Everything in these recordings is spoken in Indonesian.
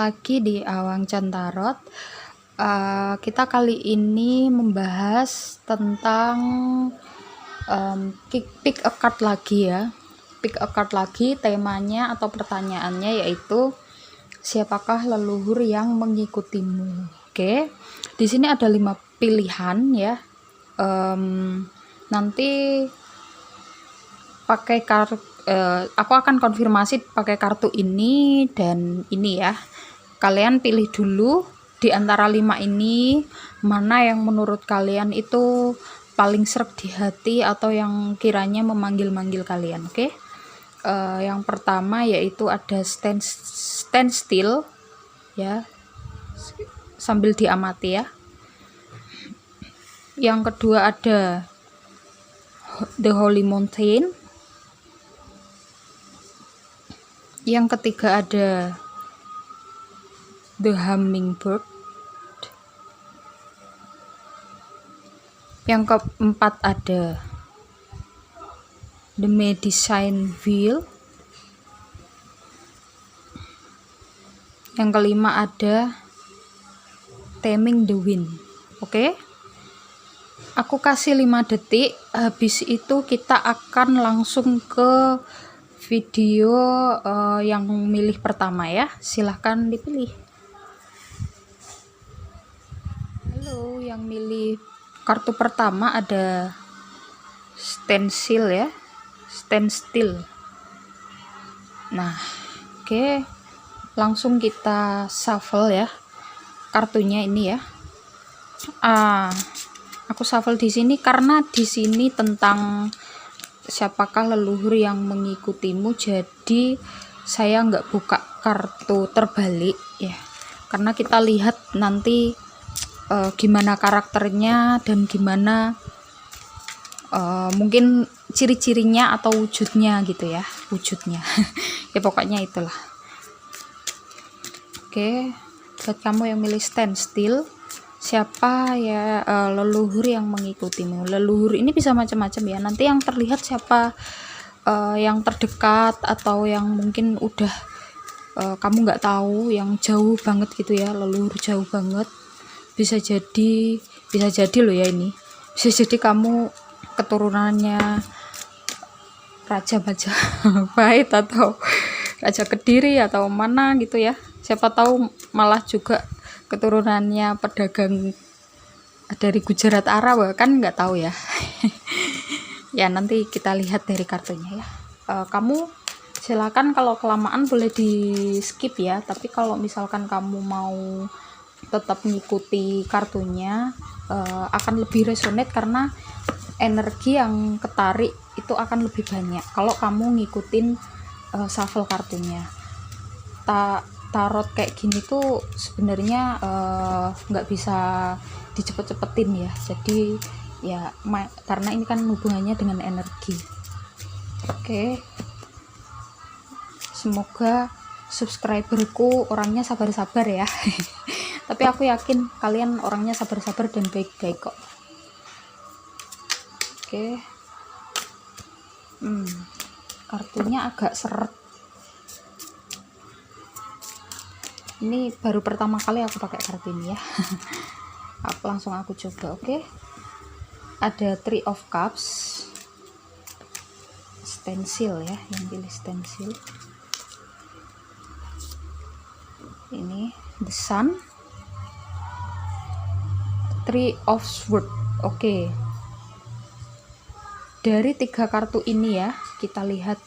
lagi di Awang Cantarot. Kita kali ini membahas tentang pick a card lagi ya. Pick a card lagi, temanya atau pertanyaannya yaitu siapakah leluhur yang mengikutimu. Oke. Di sini ada 5 pilihan ya. Nanti pakai kartu, aku akan konfirmasi pakai kartu ini dan ini ya. Kalian pilih dulu di antara 5 ini mana yang menurut kalian itu paling sreg di hati atau yang kiranya memanggil-manggil kalian. Oke. Yang pertama yaitu ada stand still ya, sambil diamati ya. Yang kedua ada The Holy Mountain. Yang ketiga ada The Hummingbird. Yang keempat ada The Medicine Wheel. Yang kelima ada Taming the Wind. Oke. Aku kasih 5 detik, habis itu kita akan langsung ke video yang milih pertama ya. Silahkan dipilih. Halo, yang milih kartu pertama ada stand still ya. Stand still. Nah, oke. Langsung kita shuffle ya. Kartunya ini ya. Aku shuffle di sini karena di sini tentang siapakah leluhur yang mengikutimu, jadi saya nggak buka kartu terbalik ya, karena kita lihat nanti gimana karakternya dan gimana mungkin ciri-cirinya atau wujudnya gitu ya, wujudnya ya pokoknya itulah. Oke, buat kamu yang milih stand still, siapa ya leluhur yang mengikutimu. Leluhur ini bisa macam-macam ya, nanti yang terlihat siapa yang terdekat atau yang mungkin udah kamu nggak tahu, yang jauh banget gitu ya, leluhur jauh banget. Bisa jadi loh ya, ini bisa jadi kamu keturunannya Raja Majapahit atau Raja Kediri atau mana gitu ya, siapa tahu malah juga keturunannya pedagang dari Gujarat Arab, kan nggak tahu ya. Ya nanti kita lihat dari kartunya ya. Kamu silakan, kalau kelamaan boleh di skip ya, tapi kalau misalkan kamu mau tetap mengikuti kartunya akan lebih resonate, karena energi yang ketarik itu akan lebih banyak kalau kamu ngikutin shuffle kartunya. Tarot kayak gini tuh sebenarnya nggak bisa dicepet-cepetin ya, jadi ya karena ini kan hubungannya dengan energi. Oke, semoga subscriberku orangnya sabar-sabar ya. Tapi aku yakin kalian orangnya sabar-sabar dan baik-baik kok. Oke. Kartunya agak seret. Ini baru pertama kali aku pakai kartu ini ya. Langsung aku coba. Oke. Ada Three of Cups, stensil ya, yang pilih stensil. Ini The Sun, Three of Swords. Oke. Dari 3 kartu ini ya, kita lihat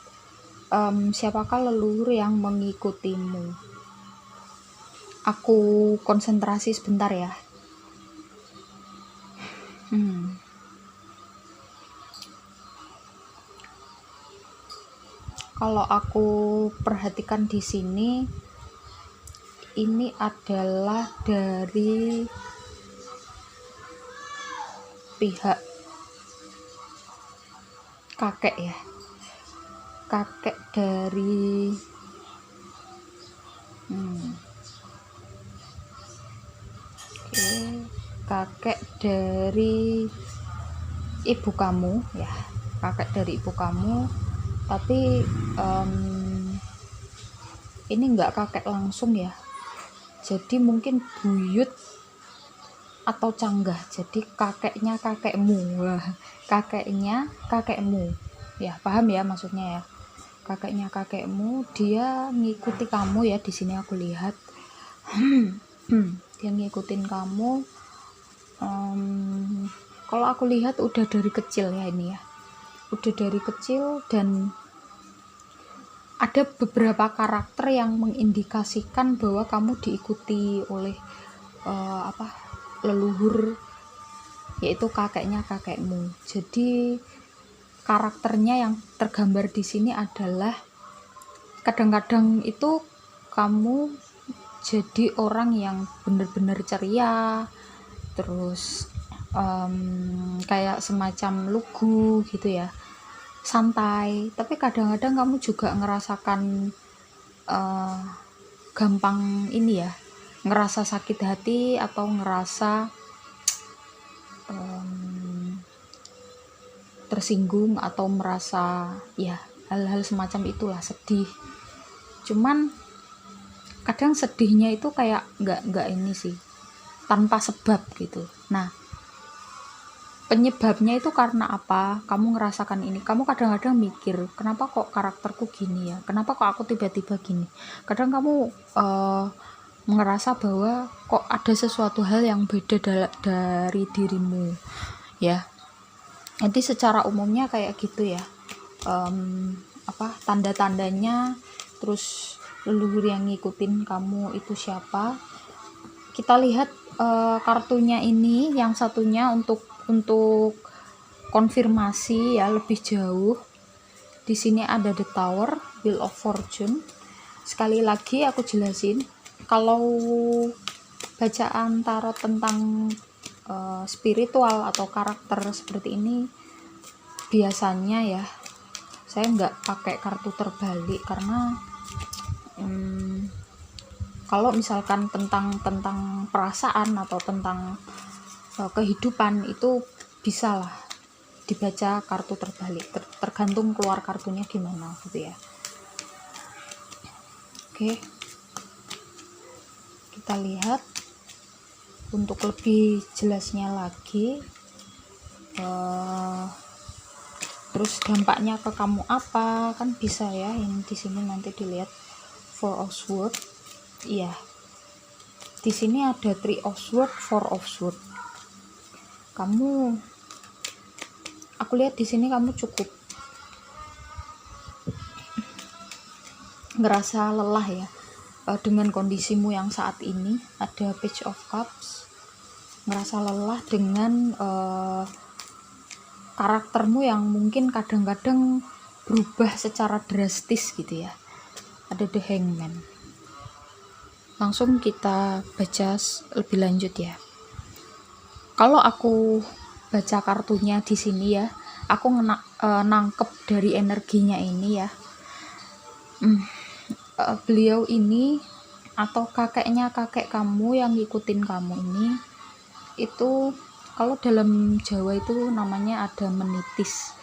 siapakah leluhur yang mengikutimu. Aku konsentrasi sebentar ya. Kalau aku perhatikan di sini, ini adalah dari pihak kakek ya. Kakek dari kakek dari ibu kamu ya, kakek dari ibu kamu, tapi ini enggak kakek langsung ya, Jadi mungkin buyut atau canggah, jadi kakeknya kakekmu. Wah, kakeknya kakekmu, ya paham ya maksudnya ya, kakeknya kakekmu dia ngikuti kamu ya. Di sini aku lihat dia ngikutin kamu. Kalau aku lihat udah dari kecil ya ini ya, udah dari kecil, dan ada beberapa karakter yang mengindikasikan bahwa kamu diikuti oleh leluhur, yaitu kakeknya kakekmu. Jadi karakternya yang tergambar di sini adalah kadang-kadang itu kamu jadi orang yang benar-benar ceria, terus kayak semacam lugu gitu ya, santai, tapi kadang-kadang kamu juga ngerasakan gampang ini ya, ngerasa sakit hati atau ngerasa tersinggung atau merasa ya hal-hal semacam itulah, sedih. Cuman kadang sedihnya itu kayak nggak ini sih, tanpa sebab gitu. Nah, penyebabnya itu karena apa kamu ngerasakan ini. Kamu kadang-kadang mikir, kenapa kok karakterku gini ya, kenapa kok aku tiba-tiba gini. Kadang kamu ngerasa bahwa kok ada sesuatu hal yang beda dari dirimu ya. Jadi secara umumnya kayak gitu ya, tanda-tandanya. Terus leluhur yang ngikutin kamu itu siapa. Kita lihat kartunya ini, yang satunya untuk konfirmasi ya lebih jauh. Di sini ada The Tower, Wheel of Fortune. Sekali lagi aku jelasin, kalau bacaan tarot tentang spiritual atau karakter seperti ini, biasanya ya saya nggak pakai kartu terbalik, karena kalau misalkan tentang perasaan atau tentang kehidupan itu bisa lah dibaca kartu terbalik, tergantung keluar kartunya gimana gitu ya. Oke, kita lihat untuk lebih jelasnya lagi, terus dampaknya ke kamu apa, kan bisa ya. Ini di sini nanti dilihat Four of Swords. Iya, di sini ada Three of Swords, Four of Swords. Aku lihat di sini kamu cukup ngerasa lelah ya dengan kondisimu yang saat ini. Ada Page of Cups, ngerasa lelah dengan karaktermu yang mungkin kadang-kadang berubah secara drastis gitu ya. Ada The Hangman. Langsung kita baca lebih lanjut ya. Kalau aku baca kartunya di sini ya, aku nangkep dari energinya ini ya. Beliau ini atau kakeknya kakek kamu yang ngikutin kamu ini, itu kalau dalam Jawa itu namanya ada menitis.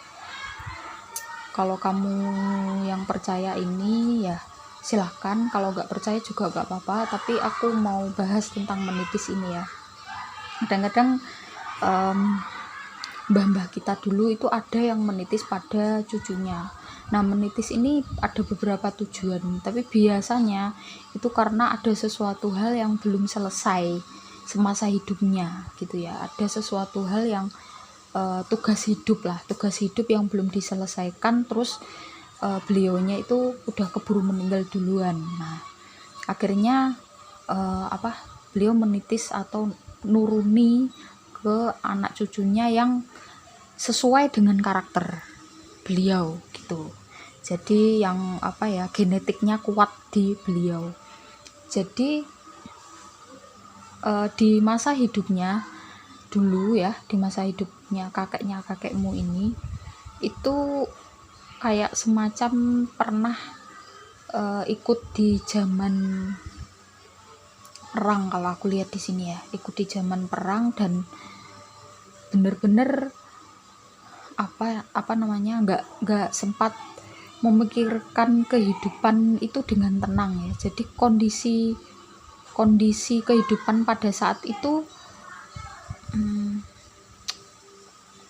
Kalau kamu yang percaya ini ya silahkan, kalau nggak percaya juga nggak apa-apa, tapi aku mau bahas tentang menitis ini ya. Kadang-kadang mbah-mbah kita dulu itu ada yang menitis pada cucunya. Nah, menitis ini ada beberapa tujuan, tapi biasanya itu karena ada sesuatu hal yang belum selesai semasa hidupnya gitu ya. Ada sesuatu hal yang tugas hidup yang belum diselesaikan, terus beliaunya itu udah keburu meninggal duluan. Nah, akhirnya beliau menitis atau nuruni ke anak cucunya yang sesuai dengan karakter beliau gitu. Jadi yang genetiknya kuat di beliau. Jadi di masa hidupnya dulu ya, di masa hidupnya kakeknya kakekmu ini, itu kayak semacam pernah ikut di zaman perang. Kalau aku lihat di sini ya, ikut di zaman perang dan bener-bener nggak sempat memikirkan kehidupan itu dengan tenang ya. Jadi kondisi kehidupan pada saat itu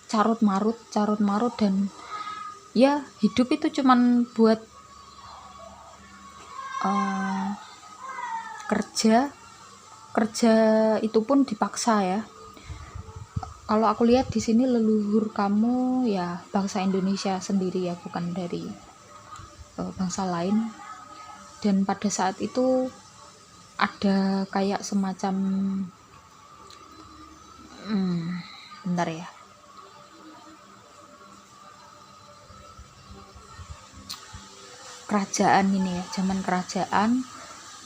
carut marut dan ya hidup itu cuman buat kerja itu pun dipaksa ya. Kalau aku lihat di sini leluhur kamu ya bangsa Indonesia sendiri ya, bukan dari bangsa lain. Dan pada saat itu ada kayak semacam bentar ya. Kerajaan ini ya, zaman kerajaan.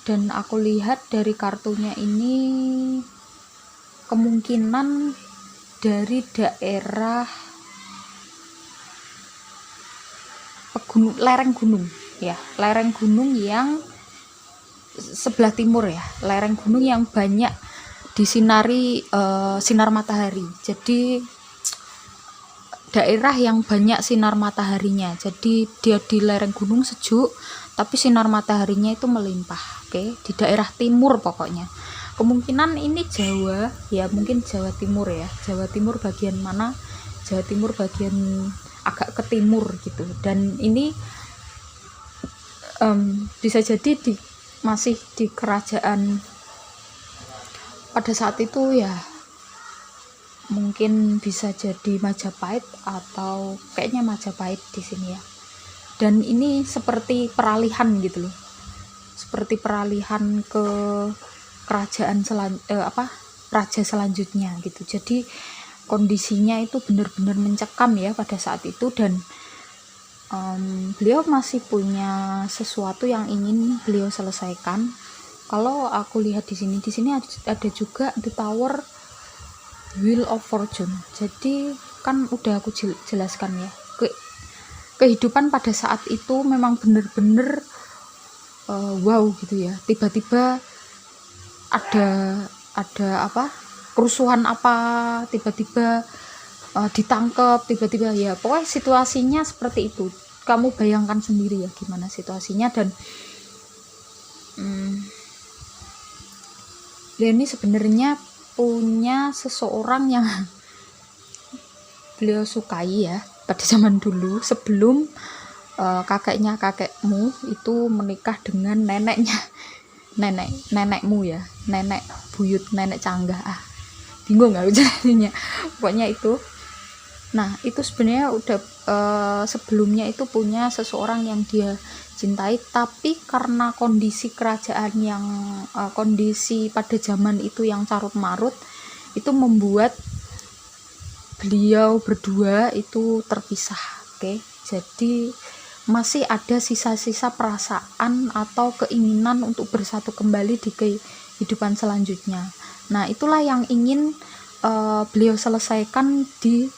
Dan aku lihat dari kartunya ini kemungkinan dari daerah lereng gunung yang sebelah timur ya, lereng gunung yang banyak disinari sinar matahari. Jadi daerah yang banyak sinar mataharinya, jadi dia di lereng gunung sejuk tapi sinar mataharinya itu melimpah. Oke, di daerah timur pokoknya. Kemungkinan ini Jawa ya, mungkin Jawa Timur ya, Jawa Timur bagian mana, Jawa Timur bagian agak ke timur gitu. Dan ini bisa jadi masih di kerajaan pada saat itu ya, mungkin bisa jadi Majapahit atau kayaknya Majapahit di sini ya. Dan ini seperti peralihan gitu loh, seperti peralihan ke kerajaan raja selanjutnya gitu. Jadi kondisinya itu benar-benar mencekam ya pada saat itu. Dan beliau masih punya sesuatu yang ingin beliau selesaikan. Kalau aku lihat di sini ada juga The Tower, Wheel of Fortune. Jadi kan udah aku jelaskan ya, kehidupan pada saat itu memang bener-bener wow gitu ya. Tiba-tiba ada kerusuhan tiba-tiba ditangkap, tiba-tiba ya pokoknya situasinya seperti itu. Kamu bayangkan sendiri ya gimana situasinya. Dan dia ini sebenarnya punya seseorang yang beliau sukai ya pada zaman dulu, sebelum kakekmu itu menikah dengan nenekmu ya, nenek buyut, nenek canggah, bingung nggak jadinya pokoknya itu. Nah itu sebenarnya udah sebelumnya itu punya seseorang yang dia cintai, tapi karena kondisi kerajaan yang kondisi pada zaman itu yang carut marut itu membuat beliau berdua itu terpisah. Oke, jadi masih ada sisa-sisa perasaan atau keinginan untuk bersatu kembali di kehidupan selanjutnya. Nah itulah yang ingin beliau selesaikan di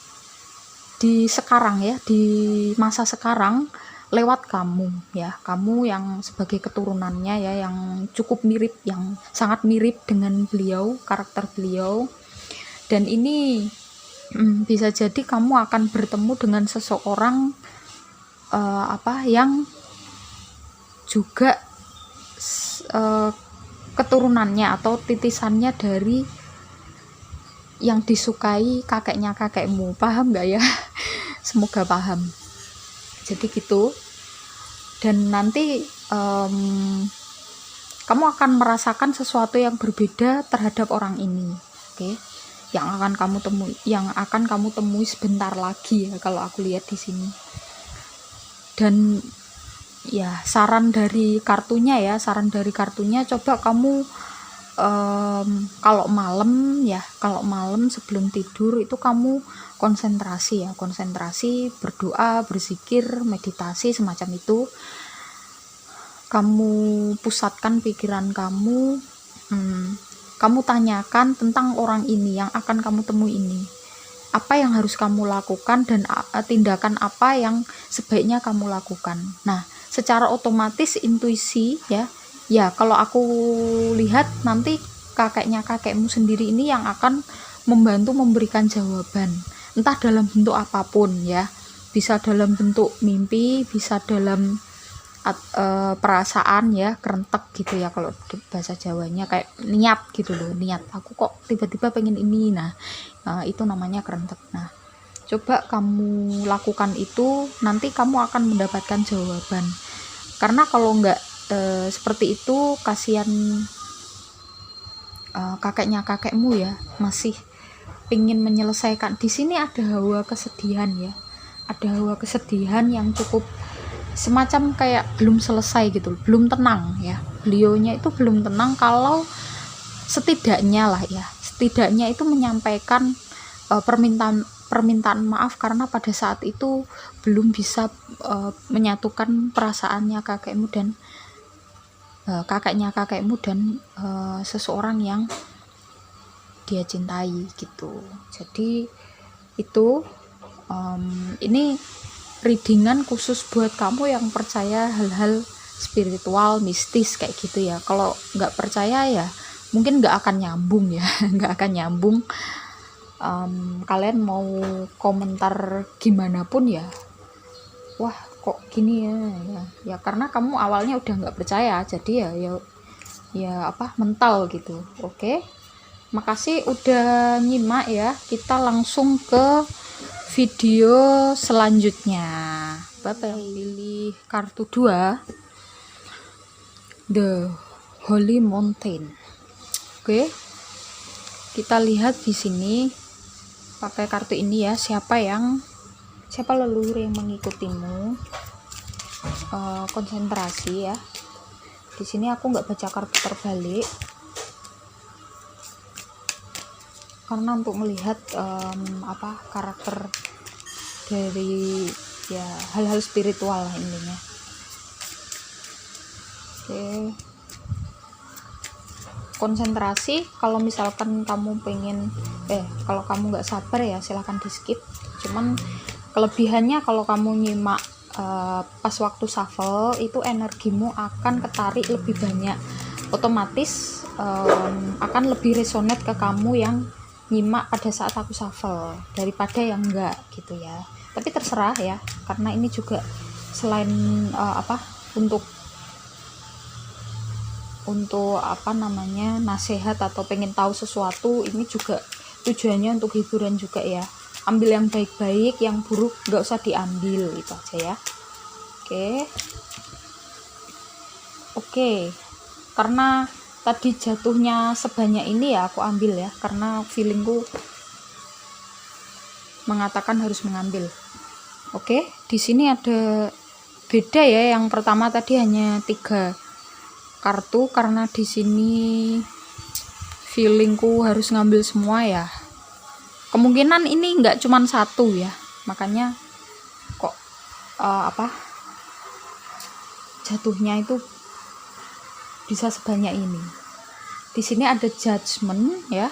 sekarang ya, di masa sekarang, lewat kamu ya, kamu yang sebagai keturunannya ya, yang cukup mirip, yang sangat mirip dengan beliau, karakter beliau. Dan ini bisa jadi kamu akan bertemu dengan seseorang yang juga keturunannya atau titisannya dari yang disukai kakekmu. Paham nggak ya? Semoga paham. Jadi gitu. Dan nanti kamu akan merasakan sesuatu yang berbeda terhadap orang ini. Oke. Yang akan kamu temui sebentar lagi ya, kalau aku lihat di sini. Dan ya saran dari kartunya coba kamu kalau malam sebelum tidur itu kamu konsentrasi, berdoa, berzikir, meditasi semacam itu. Kamu pusatkan pikiran kamu, kamu tanyakan tentang orang ini yang akan kamu temui ini. Apa yang harus kamu lakukan dan tindakan apa yang sebaiknya kamu lakukan. Nah, secara otomatis intuisi ya kalau aku lihat nanti kakekmu sendiri ini yang akan membantu memberikan jawaban. Entah dalam bentuk apapun ya. Bisa dalam bentuk mimpi, bisa dalam perasaan ya, kerentek gitu ya kalau di bahasa Jawanya, kayak niat gitu loh, niat aku kok tiba-tiba pengen ini. Nah, itu namanya kerentek. Nah, coba kamu lakukan itu, nanti kamu akan mendapatkan jawaban. Karena kalau nggak seperti itu, kasihan kakekmu ya, masih ingin menyelesaikan. Di sini ada hawa kesedihan ya, ada hawa kesedihan yang cukup semacam kayak belum selesai gitu, belum tenang ya. Beliaunya itu belum tenang, kalau setidaknya itu menyampaikan permintaan maaf, karena pada saat itu belum bisa menyatukan perasaannya kakekmu dan seseorang yang dia cintai gitu. Jadi itu ini readingan khusus buat kamu yang percaya hal-hal spiritual, mistis kayak gitu ya. Kalau nggak percaya ya mungkin nggak akan nyambung ya nggak akan nyambung. Kalian mau komentar gimana pun ya, wah kok gini ya karena kamu awalnya udah nggak percaya, jadi ya mental gitu. Oke, makasih udah nyimak ya, kita langsung ke video selanjutnya. Bye bye. Pilih kartu 2, The Holy Mountain. Oke, kita lihat di sini pakai kartu ini ya, siapa leluhur yang mengikutimu. Konsentrasi ya. Di sini aku nggak baca kartu terbalik karena untuk melihat karakter dari ya hal-hal spiritual lah intinya. Oke, konsentrasi. Kalau misalkan kamu pengen kalau kamu nggak sabar ya silahkan di skip. Cuman kelebihannya kalau kamu nyimak pas waktu shuffle itu energimu akan ketarik lebih banyak, otomatis akan lebih resonate ke kamu yang nyimak pada saat aku shuffle daripada yang enggak gitu ya. Tapi terserah ya, karena ini juga selain untuk nasihat atau pengen tahu sesuatu, ini juga tujuannya untuk hiburan juga ya. Ambil yang baik-baik, yang buruk nggak usah diambil, itu aja ya. Oke, karena tadi jatuhnya sebanyak ini ya aku ambil ya, karena feelingku mengatakan harus mengambil. Oke, di sini ada beda ya, yang pertama tadi hanya 3 kartu, karena di sini feelingku harus ngambil semua ya. Kemungkinan ini nggak cuman 1 ya, makanya kok jatuhnya itu bisa sebanyak ini. Di sini ada Judgment ya,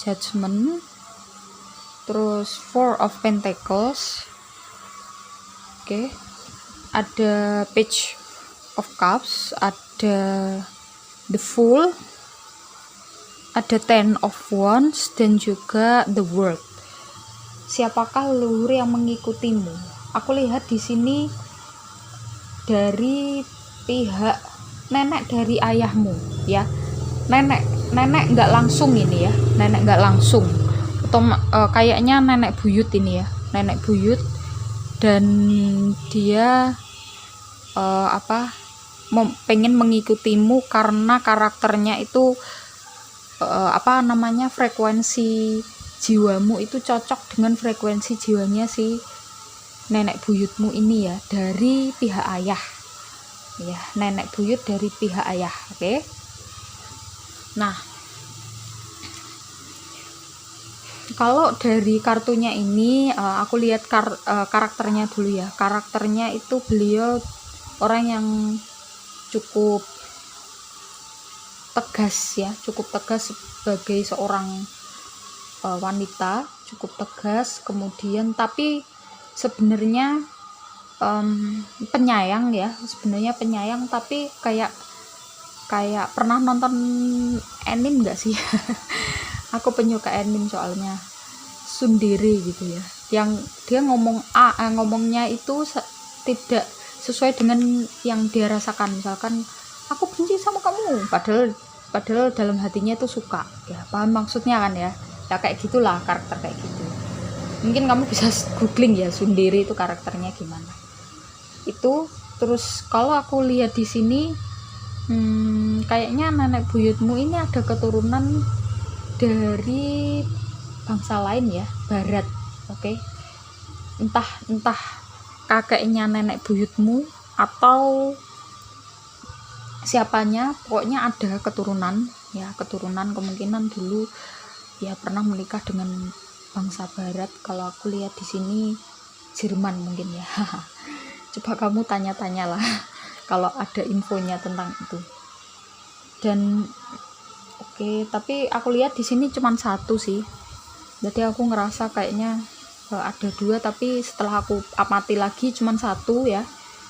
Judgment, terus 4 of Pentacles. Oke, ada Page of Cups, ada The Fool, ada 10 of Wands, dan juga The World. Siapakah leluhur yang mengikutimu? Aku lihat di sini dari pihak nenek dari ayahmu ya. Nenek nggak langsung ini ya, nenek nggak langsung, kayaknya nenek buyut ini ya, nenek buyut, dan dia pengen mengikutimu karena karakternya itu frekuensi jiwamu itu cocok dengan frekuensi jiwanya si nenek buyutmu ini ya, dari pihak ayah ya, nenek buyut dari pihak ayah. Oke. Nah, kalau dari kartunya ini aku lihat karakternya dulu ya. Karakternya itu beliau orang yang cukup tegas ya, cukup tegas sebagai seorang wanita, cukup tegas. Kemudian tapi sebenarnya penyayang ya, sebenarnya penyayang, tapi kayak pernah nonton anime nggak sih? Aku penyuka anime soalnya, tsundere gitu ya, yang dia ngomongnya itu tidak sesuai dengan yang dia rasakan. Misalkan aku benci sama kamu, padahal dalam hatinya itu suka, ya paham maksudnya kan ya. Ya kayak gitulah karakter kayak gitu. Mungkin kamu bisa googling ya Sundere itu karakternya gimana. Itu terus kalau aku lihat di sini kayaknya nenek buyutmu ini ada keturunan dari bangsa lain ya, barat. Oke. Entah kakeknya nenek buyutmu atau siapanya, pokoknya ada keturunan ya, keturunan kemungkinan dulu ya pernah menikah dengan bangsa barat. Kalau aku lihat di sini Jerman mungkin ya. Coba kamu tanya-tanya lah kalau ada infonya tentang itu. Dan oke, tapi aku lihat di sini cuma satu sih. Jadi aku ngerasa kayaknya ada dua, tapi setelah aku amati lagi cuma satu ya.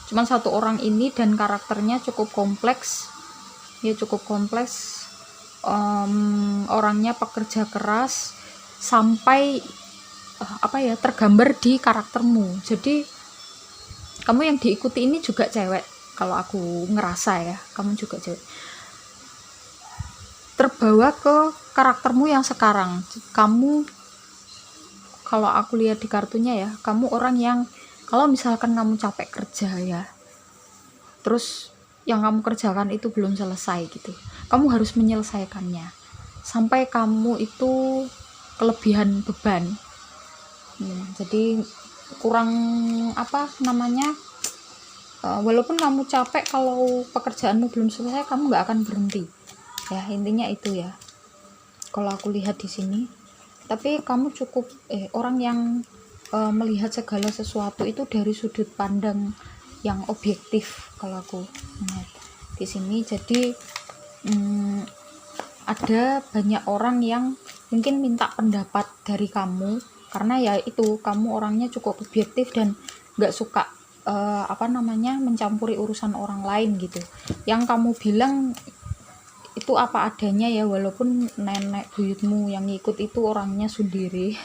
Cuma satu orang ini dan karakternya cukup kompleks. Ya cukup kompleks. Orangnya pekerja keras sampai tergambar di karaktermu. Jadi kamu yang diikuti ini juga cewek. Kalau aku ngerasa ya, kamu juga cewek. Terbawa ke karaktermu yang sekarang. Kamu, kalau aku lihat di kartunya ya, kamu orang yang kalau misalkan kamu capek kerja ya, terus yang kamu kerjakan itu belum selesai gitu, kamu harus menyelesaikannya sampai kamu itu kelebihan beban. Jadi kurang walaupun kamu capek, kalau pekerjaanmu belum selesai kamu nggak akan berhenti ya, intinya itu ya kalau aku lihat di sini. Tapi kamu cukup orang yang melihat segala sesuatu itu dari sudut pandang yang objektif kalau aku lihat di sini. Jadi ada banyak orang yang mungkin minta pendapat dari kamu karena ya itu, kamu orangnya cukup objektif dan nggak suka mencampuri urusan orang lain gitu. Yang kamu bilang itu apa adanya ya, walaupun nenek buyutmu yang ngikut itu orangnya Sundere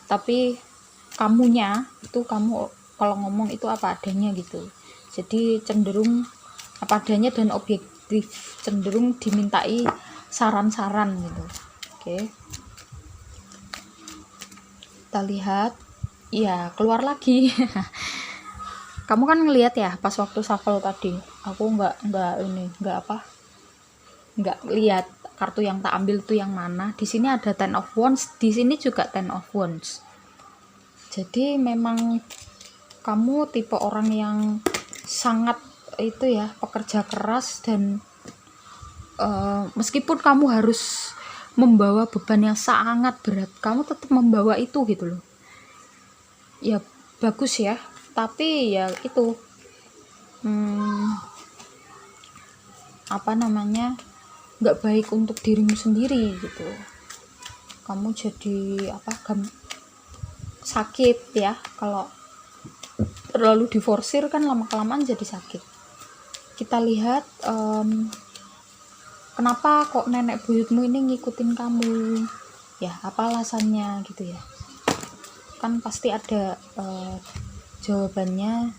tapi kamunya itu, kamu kalau ngomong itu apa adanya gitu. Jadi cenderung apa adanya dan objektif, cenderung dimintai saran-saran gitu. Oke, kita lihat ya, keluar lagi kamu kan ngelihat ya pas waktu shuffle tadi, aku nggak lihat kartu yang tak ambil tuh yang mana. Di sini ada Ten of Wands, di sini juga Ten of Wands. Jadi memang kamu tipe orang yang sangat itu ya, pekerja keras dan meskipun kamu harus membawa beban yang sangat berat, kamu tetap membawa itu gitu loh. Ya bagus ya, tapi ya itu nggak baik untuk dirimu sendiri gitu. Kamu jadi sakit ya, kalau terlalu diforsir kan lama-kelamaan jadi sakit. Kita lihat kenapa kok nenek buyutmu ini ngikutin kamu ya, apa alasannya gitu ya. Kan pasti ada jawabannya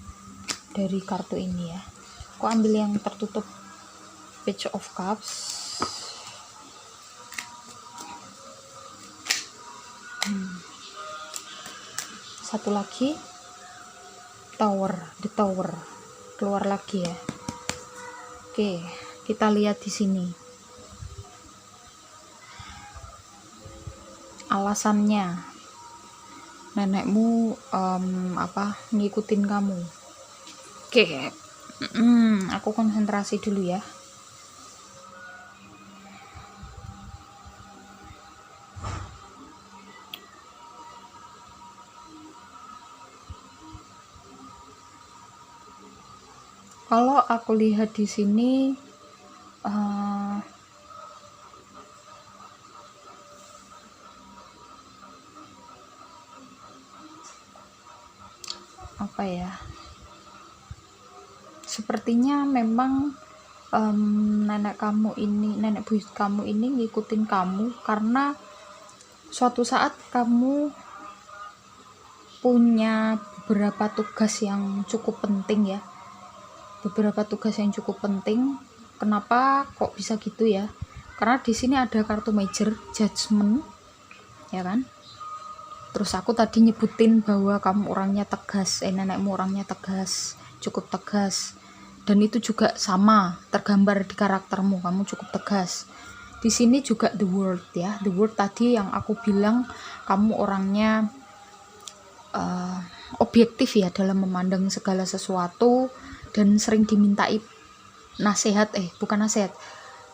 dari kartu ini ya. Aku ambil yang tertutup, Page of Cups. Satu lagi, The Tower keluar lagi ya. Oke, kita lihat di sini alasannya nenekmu ngikutin kamu. Oke, aku konsentrasi dulu ya. Kalau aku lihat di sini sepertinya memang nenek buyut kamu ini ngikutin kamu karena suatu saat kamu punya beberapa tugas yang cukup penting ya. beberapa tugas yang cukup penting. Kenapa kok bisa gitu ya? Karena di sini ada kartu major judgment, ya kan? Terus aku tadi nyebutin bahwa kamu orangnya tegas, nenekmu orangnya tegas, cukup tegas. Dan itu juga sama tergambar di karaktermu, kamu cukup tegas. Di sini juga the word ya, the word tadi yang aku bilang kamu orangnya objektif ya dalam memandang segala sesuatu dan sering dimintai nasihat, bukan nasihat,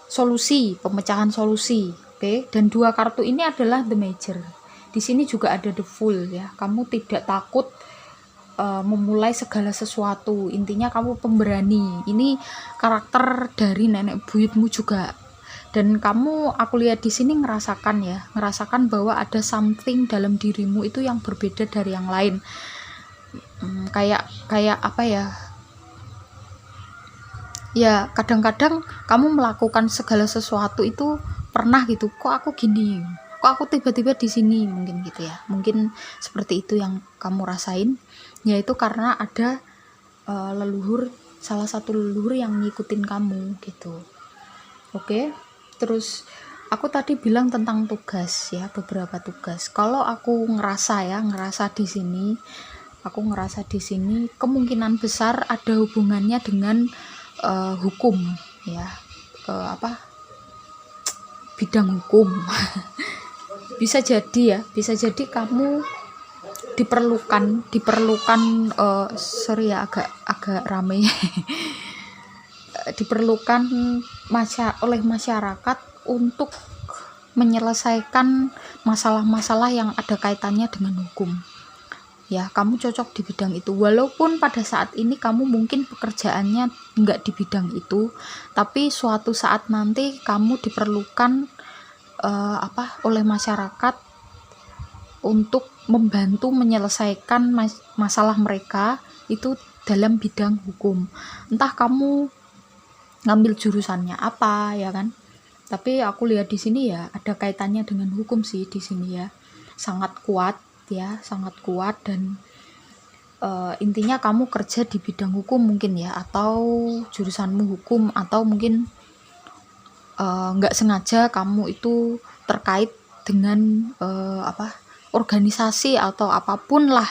solusi, pemecahan solusi. Oke, dan dua kartu ini adalah the major. Di sini juga ada the fool ya. Kamu tidak takut memulai segala sesuatu. Intinya kamu pemberani. Ini karakter dari nenek buyutmu juga. Dan kamu, aku lihat di sini ngerasakan bahwa ada something dalam dirimu itu yang berbeda dari yang lain. Kayak apa ya? Ya kadang-kadang kamu melakukan segala sesuatu itu pernah gitu, kok aku gini, kok aku tiba-tiba di sini, mungkin gitu ya, mungkin seperti itu yang kamu rasain, yaitu karena ada salah satu leluhur yang ngikutin kamu gitu. Oke, terus aku tadi bilang tentang tugas ya, beberapa tugas. Kalau aku ngerasa di sini kemungkinan besar ada hubungannya dengan hukum ya, bidang hukum. bisa jadi kamu diperlukan sorry ya, agak rame. Diperlukan oleh masyarakat untuk menyelesaikan masalah-masalah yang ada kaitannya dengan hukum. Ya, kamu cocok di bidang itu, walaupun pada saat ini kamu mungkin pekerjaannya enggak di bidang itu, tapi suatu saat nanti kamu diperlukan oleh masyarakat untuk membantu menyelesaikan masalah mereka itu dalam bidang hukum. Entah kamu ngambil jurusannya apa ya kan, tapi aku lihat di sini ya ada kaitannya dengan hukum sih di sini ya, sangat kuat dan intinya kamu kerja di bidang hukum mungkin ya, atau jurusanmu hukum, atau mungkin nggak sengaja kamu itu terkait dengan organisasi atau apapun lah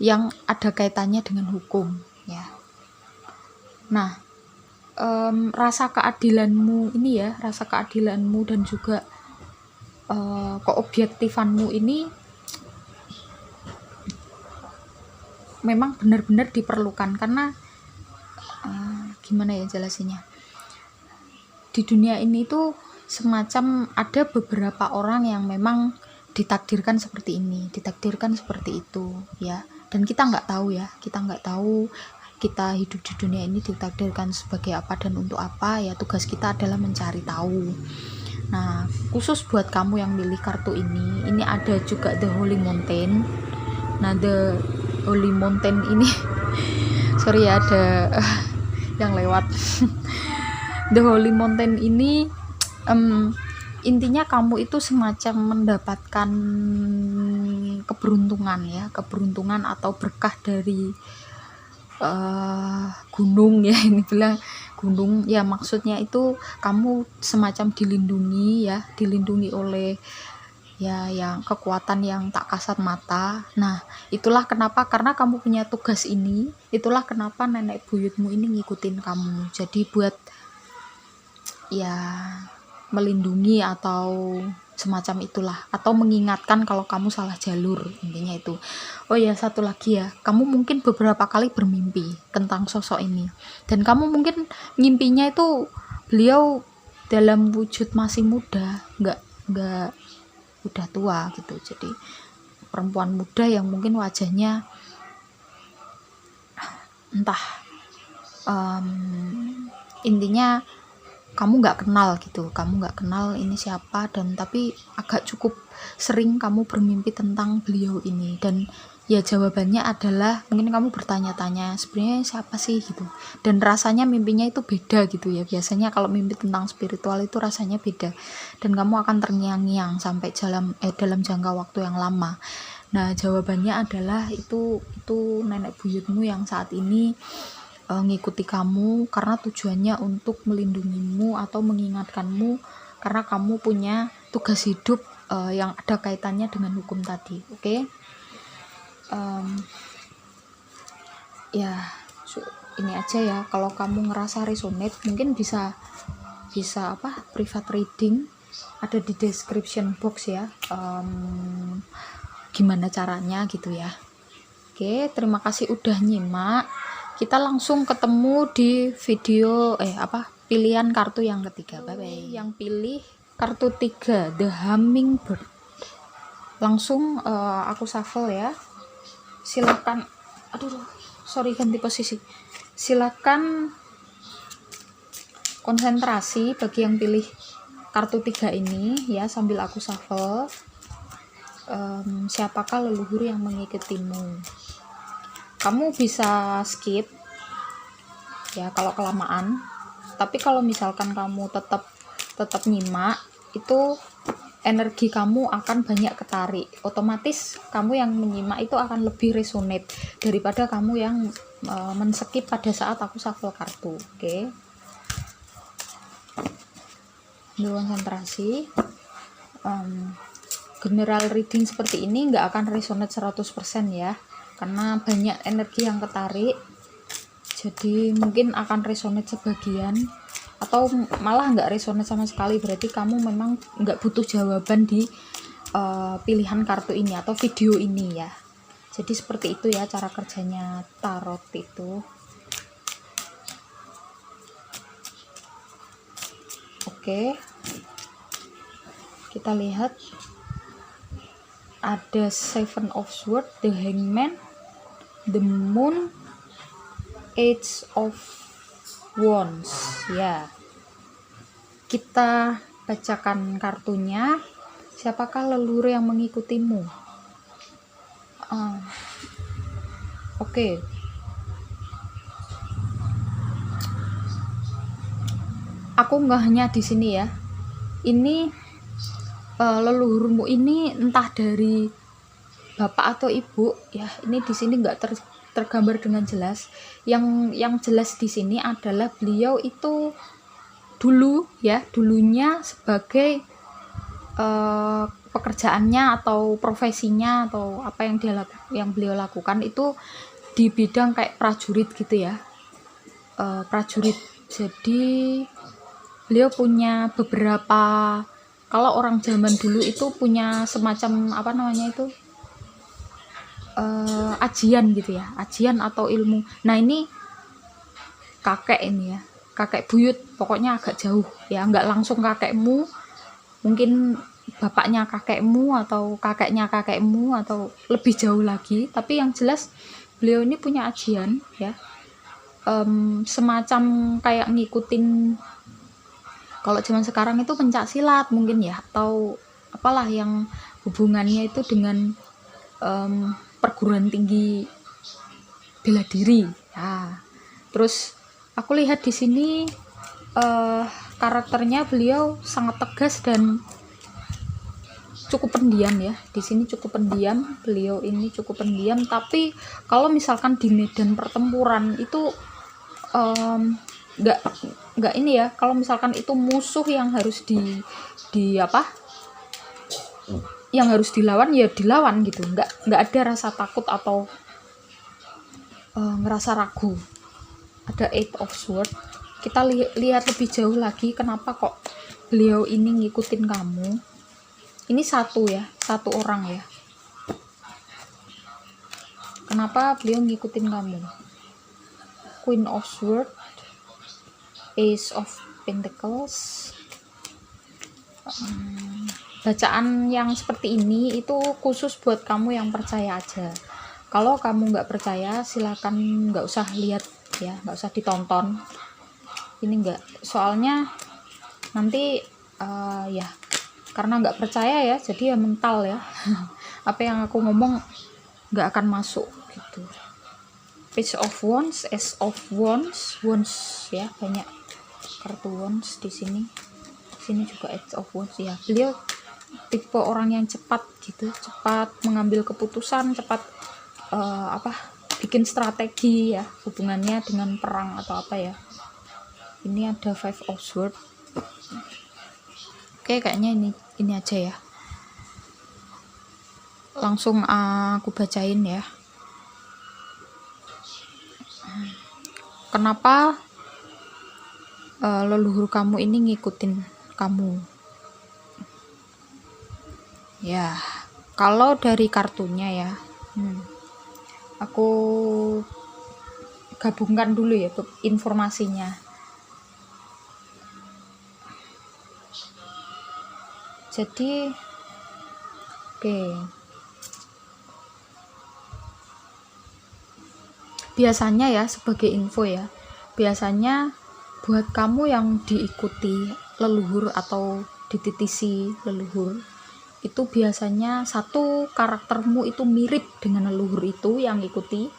yang ada kaitannya dengan hukum ya. Nah, rasa keadilanmu dan juga keobjektifanmu ini memang benar-benar diperlukan, karena gimana ya jelasinnya, di dunia ini tuh semacam ada beberapa orang yang memang ditakdirkan seperti ini, ditakdirkan seperti itu ya, dan kita nggak tahu kita hidup di dunia ini ditakdirkan sebagai apa dan untuk apa ya. Tugas kita adalah mencari tahu. Nah, khusus buat kamu yang milih kartu ini ada juga The Holy Mountain. Nah, The Holy Mountain ini sorry ya, ada yang lewat. The Holy Mountain ini intinya kamu itu semacam mendapatkan keberuntungan atau berkah dari gunung ya, ini bilang gunung ya, maksudnya itu kamu semacam dilindungi oleh ya yang kekuatan yang tak kasat mata. Nah, itulah kenapa, karena kamu punya tugas ini, itulah kenapa nenek buyutmu ini ngikutin kamu. Jadi buat ya melindungi atau semacam itulah, atau mengingatkan kalau kamu salah jalur, intinya itu. Oh ya, satu lagi ya, kamu mungkin beberapa kali bermimpi tentang sosok ini, dan kamu mungkin ngimpinya itu beliau dalam wujud masih muda, nggak udah tua gitu. Jadi perempuan muda yang mungkin wajahnya entah intinya kamu nggak kenal ini siapa, dan tapi agak cukup sering kamu bermimpi tentang beliau ini. Dan ya jawabannya adalah mungkin kamu bertanya-tanya sebenarnya siapa sih gitu, dan rasanya mimpinya itu beda gitu ya. Biasanya kalau mimpi tentang spiritual itu rasanya beda, dan kamu akan terngiang-ngiang sampai dalam jangka waktu yang lama. Nah, jawabannya adalah itu nenek buyutmu yang saat ini ngikuti kamu karena tujuannya untuk melindungimu atau mengingatkanmu karena kamu punya tugas hidup yang ada kaitannya dengan hukum tadi. Oke? Ya ini aja ya, kalau kamu ngerasa resonate mungkin bisa private reading, ada di description box ya, gimana caranya gitu ya. Oke, terima kasih udah nyimak. Kita langsung ketemu di video pilihan kartu yang ketiga. Bye bye. Yang pilih kartu 3, The Hummingbird. Langsung aku shuffle ya. Silakan. Sorry, ganti posisi. Silakan konsentrasi bagi yang pilih kartu 3 ini ya, sambil aku shuffle. Siapakah leluhur yang mengikutimu? Kamu bisa skip ya kalau kelamaan, tapi kalau misalkan kamu tetap nyimak, itu energi kamu akan banyak ketarik, otomatis kamu yang menyimak itu akan lebih resonate daripada kamu yang men-skip pada saat aku shuffle kartu. Oke, konsentrasi. General reading seperti ini nggak akan resonate 100% ya, karena banyak energi yang ketarik, jadi mungkin akan resonate sebagian atau malah nggak resonate sama sekali, berarti kamu memang nggak butuh jawaban di pilihan kartu ini atau video ini ya. Jadi seperti itu ya cara kerjanya tarot itu. Oke, kita lihat ada Seven of Swords, The Hangman, The Moon, Age of Wands ya. Kita bacakan kartunya. Siapakah leluhur yang mengikutimu? Oke. Aku nggak hanya di sini ya. Ini leluhurmu ini entah dari bapak atau ibu ya. Ini di sini nggak tergambar dengan jelas. Yang jelas di sini adalah beliau itu dulunya sebagai pekerjaannya atau profesinya atau apa yang beliau lakukan itu di bidang kayak prajurit gitu ya, prajurit. Jadi beliau punya beberapa, kalau orang zaman dulu itu punya semacam ajian gitu ya, ajian atau ilmu. Nah ini kakek ini ya, kakek buyut, pokoknya agak jauh ya, nggak langsung kakekmu, mungkin bapaknya kakekmu atau kakeknya kakekmu atau lebih jauh lagi, tapi yang jelas beliau ini punya ajian ya, semacam kayak ngikutin, kalau zaman sekarang itu pencak silat mungkin ya, atau apalah yang hubungannya itu dengan perguruan tinggi bela diri ya. Terus aku lihat di sini karakternya beliau sangat tegas dan cukup pendiam ya. Di sini cukup pendiam, beliau ini cukup pendiam, tapi kalau misalkan di medan pertempuran itu nggak ini ya, kalau misalkan itu musuh yang harus yang harus dilawan ya dilawan gitu, nggak ada rasa takut atau ngerasa ragu. Ada Eight of Swords. Kita lihat lebih jauh lagi, kenapa kok beliau ini ngikutin kamu. Ini satu orang ya, kenapa beliau ngikutin kamu. Queen of Swords, Ace of Pentacles. Bacaan yang seperti ini itu khusus buat kamu yang percaya aja. Kalau kamu nggak percaya, silakan nggak usah lihat ya, nggak usah ditonton. Ini nggak, soalnya nanti ya karena nggak percaya ya, jadi ya mental ya. Apa yang aku ngomong nggak akan masuk gitu. Page of Wands, Ace of Wands, Wands ya, banyak kartu Wands di sini. Sini juga Ace of Wands ya. Beliau tipe orang yang cepat gitu, cepat mengambil keputusan, cepat bikin strategi ya, hubungannya dengan perang atau apa ya. Ini ada Five of Swords. Oke, kayaknya ini aja ya. Langsung aku bacain ya. Kenapa leluhur kamu ini ngikutin kamu? Ya, kalau dari kartunya ya, aku gabungkan dulu ya informasinya. Jadi, oke. Biasanya ya, sebagai info ya, biasanya buat kamu yang diikuti leluhur atau dititisi leluhur, itu biasanya satu, karaktermu itu mirip dengan leluhur itu yang ikuti,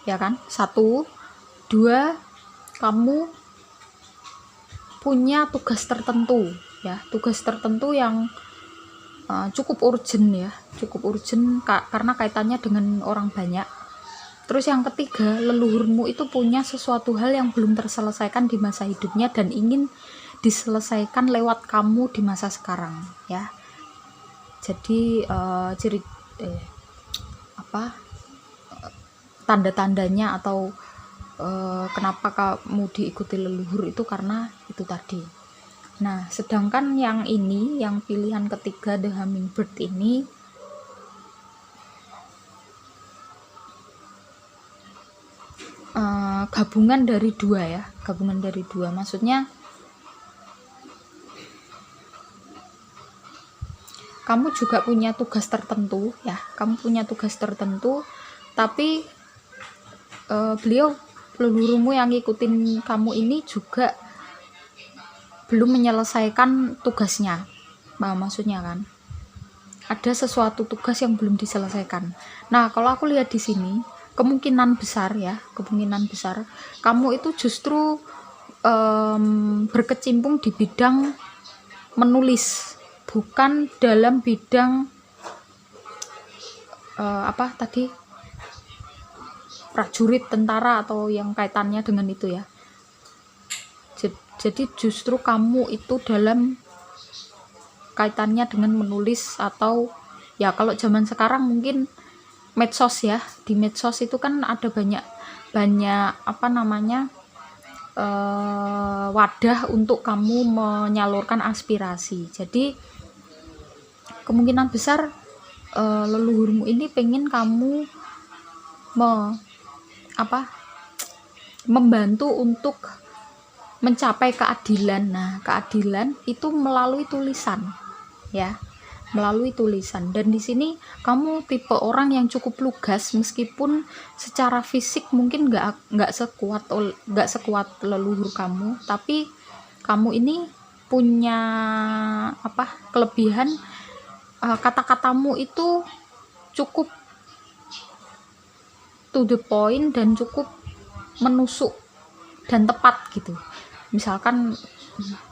ya kan? Satu, dua, kamu punya tugas tertentu ya, tugas tertentu yang cukup urgent ya, karena kaitannya dengan orang banyak. Terus yang ketiga, leluhurmu itu punya sesuatu hal yang belum terselesaikan di masa hidupnya dan ingin diselesaikan lewat kamu di masa sekarang ya. Jadi tanda-tandanya atau kenapa kamu diikuti leluhur itu karena itu tadi. Nah, sedangkan yang ini, yang pilihan ketiga, The Hummingbird ini, gabungan dari dua ya, maksudnya kamu juga punya tugas tertentu ya, tapi leluhurmu yang ngikutin kamu ini juga belum menyelesaikan tugasnya. Nah, maksudnya kan ada sesuatu tugas yang belum diselesaikan. Nah, kalau aku lihat di sini, kemungkinan besar kamu itu justru berkecimpung di bidang menulis, bukan dalam bidang prajurit, tentara, atau yang kaitannya dengan itu ya. Jadi justru kamu itu dalam kaitannya dengan menulis, atau ya kalau zaman sekarang mungkin medsos ya. Di medsos itu kan ada banyak wadah untuk kamu menyalurkan aspirasi. Jadi kemungkinan besar leluhurmu ini pengen kamu membantu untuk mencapai keadilan. Nah, keadilan itu melalui tulisan ya, dan di sini kamu tipe orang yang cukup lugas, meskipun secara fisik mungkin nggak sekuat leluhur kamu, tapi kamu ini punya kelebihan, kata-katamu itu cukup to the point dan cukup menusuk dan tepat gitu. Misalkan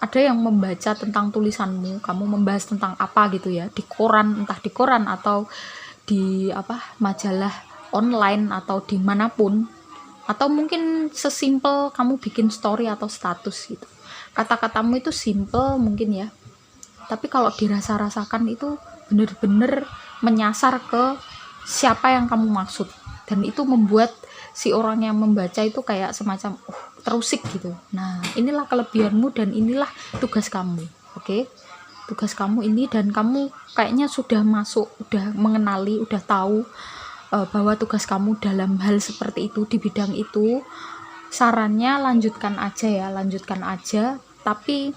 ada yang membaca tentang tulisanmu, kamu membahas tentang apa gitu ya, di koran, entah di koran atau di majalah online atau dimanapun, atau mungkin sesimpel kamu bikin story atau status gitu. Kata-katamu itu simple mungkin ya, tapi kalau dirasa-rasakan itu benar-benar menyasar ke siapa yang kamu maksud, dan itu membuat si orang yang membaca itu kayak semacam terusik gitu. Nah, inilah kelebihanmu dan inilah tugas kamu. Oke? Tugas kamu ini, dan kamu kayaknya sudah mengenali, udah tahu bahwa tugas kamu dalam hal seperti itu, di bidang itu. Sarannya lanjutkan aja, tapi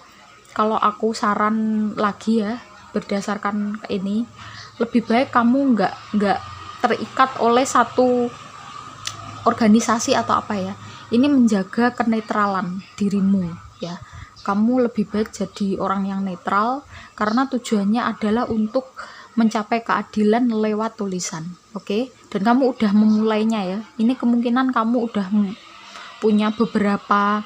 kalau aku saran lagi ya, berdasarkan ini, lebih baik kamu nggak terikat oleh satu organisasi atau apa ya. Ini menjaga kenetralan dirimu ya. Kamu lebih baik jadi orang yang netral, karena tujuannya adalah untuk mencapai keadilan lewat tulisan. Oke? Dan kamu udah memulainya ya. Ini kemungkinan kamu udah punya beberapa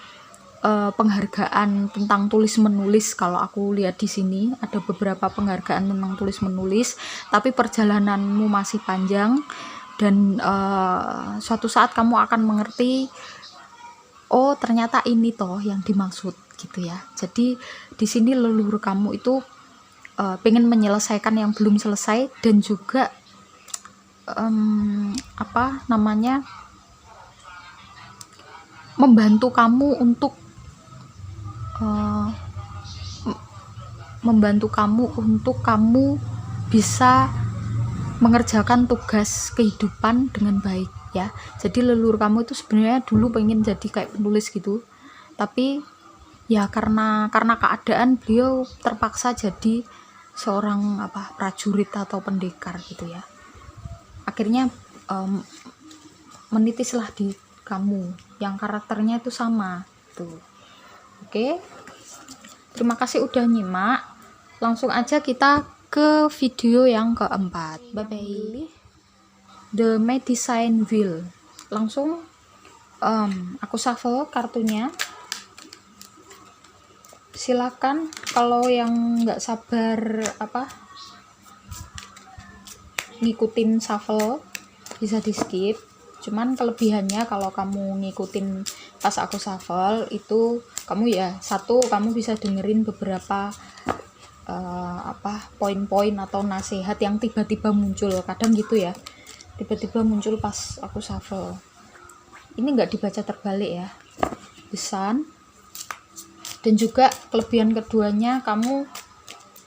penghargaan tentang tulis menulis. Kalau aku lihat di sini ada beberapa penghargaan tentang tulis menulis, tapi perjalananmu masih panjang. dan suatu saat kamu akan mengerti, oh ternyata ini toh yang dimaksud gitu ya. Jadi di sini leluhur kamu itu pengen menyelesaikan yang belum selesai, dan juga membantu kamu untuk kamu bisa mengerjakan tugas kehidupan dengan baik ya. Jadi leluhur kamu itu sebenarnya dulu pengen jadi kayak penulis gitu, tapi ya karena keadaan beliau terpaksa jadi seorang prajurit atau pendekar gitu ya. Akhirnya menitislah di kamu yang karakternya itu sama tuh. Oke, terima kasih udah nyimak. Langsung aja kita ke video yang keempat. Bye bye. The Medicine Wheel. Langsung aku shuffle kartunya. Silakan kalau yang nggak sabar ngikutin shuffle bisa di skip. Cuman kelebihannya kalau kamu ngikutin pas aku shuffle itu kamu kamu bisa dengerin beberapa poin-poin atau nasihat yang tiba-tiba muncul. Kadang gitu ya, tiba-tiba muncul pas aku shuffle. Ini nggak dibaca terbalik ya, The Sun. Dan juga kelebihan keduanya, kamu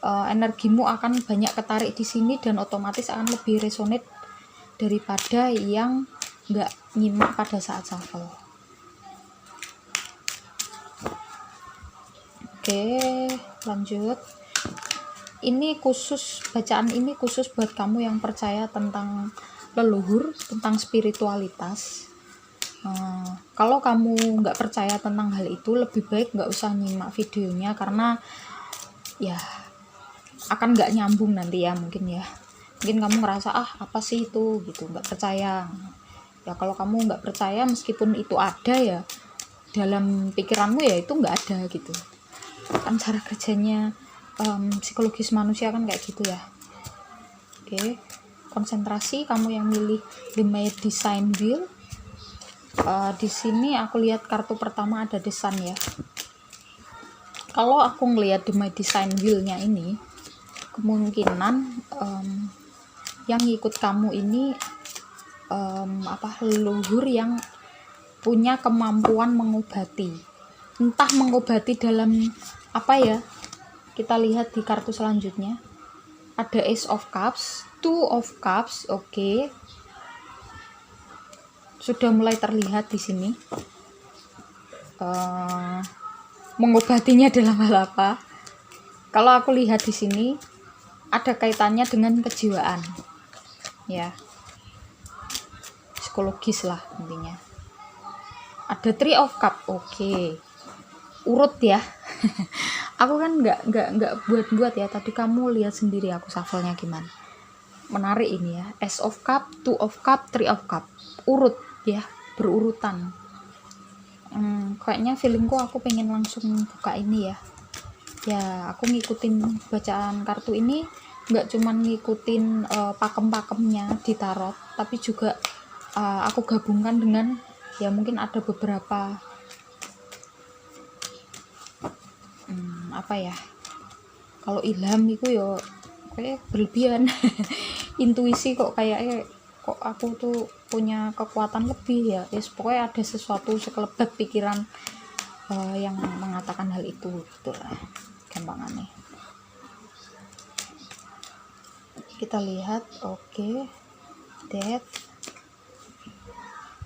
energimu akan banyak ketarik di sini dan otomatis akan lebih resonate daripada yang nggak nyimak pada saat shuffle. Oke, lanjut. Bacaan ini khusus buat kamu yang percaya tentang leluhur, tentang spiritualitas. Kalau kamu nggak percaya tentang hal itu, lebih baik nggak usah nyimak videonya, karena ya akan nggak nyambung nanti ya. Mungkin kamu ngerasa apa sih itu gitu, nggak percaya ya. Kalau kamu nggak percaya, meskipun itu ada ya dalam pikiranmu, ya itu nggak ada gitu kan. Cara kerjanya psikologis manusia kan kayak gitu ya. Oke, konsentrasi. Kamu yang milih The Medicine Wheel. Di sini aku lihat kartu pertama ada The Sun ya. Kalau aku ngelihat The Medicine Wheel-nya ini, kemungkinan yang ngikut kamu ini leluhur yang punya kemampuan mengobati. Entah mengobati dalam apa ya. Kita lihat di kartu selanjutnya. Ada Ace of Cups, Two of Cups. Oke. Sudah mulai terlihat di sini. Mengobatinya dalam hal apa? Kalau aku lihat di sini ada kaitannya dengan kejiwaan. Ya. Psikologis lah intinya. Ada Three of Cups. Oke. Urut ya. Aku kan nggak buat ya, tadi kamu lihat sendiri aku shuffle-nya gimana. Menarik ini ya. Ace of Cup, Two of Cup, Three of Cup. Urut ya, berurutan. Kayaknya feelingku aku pengen langsung buka ini ya. Ya, aku ngikutin bacaan kartu ini nggak cuman ngikutin pakem-pakemnya di tarot, tapi juga aku gabungkan dengan ya mungkin ada beberapa kalau ilham itu ya kayak berlebihan. Intuisi kok aku tuh punya kekuatan lebih ya. Pokoknya ada sesuatu sekelebat pikiran yang mengatakan hal itu gitu lah gampangannya. Kita lihat. Oke. Death,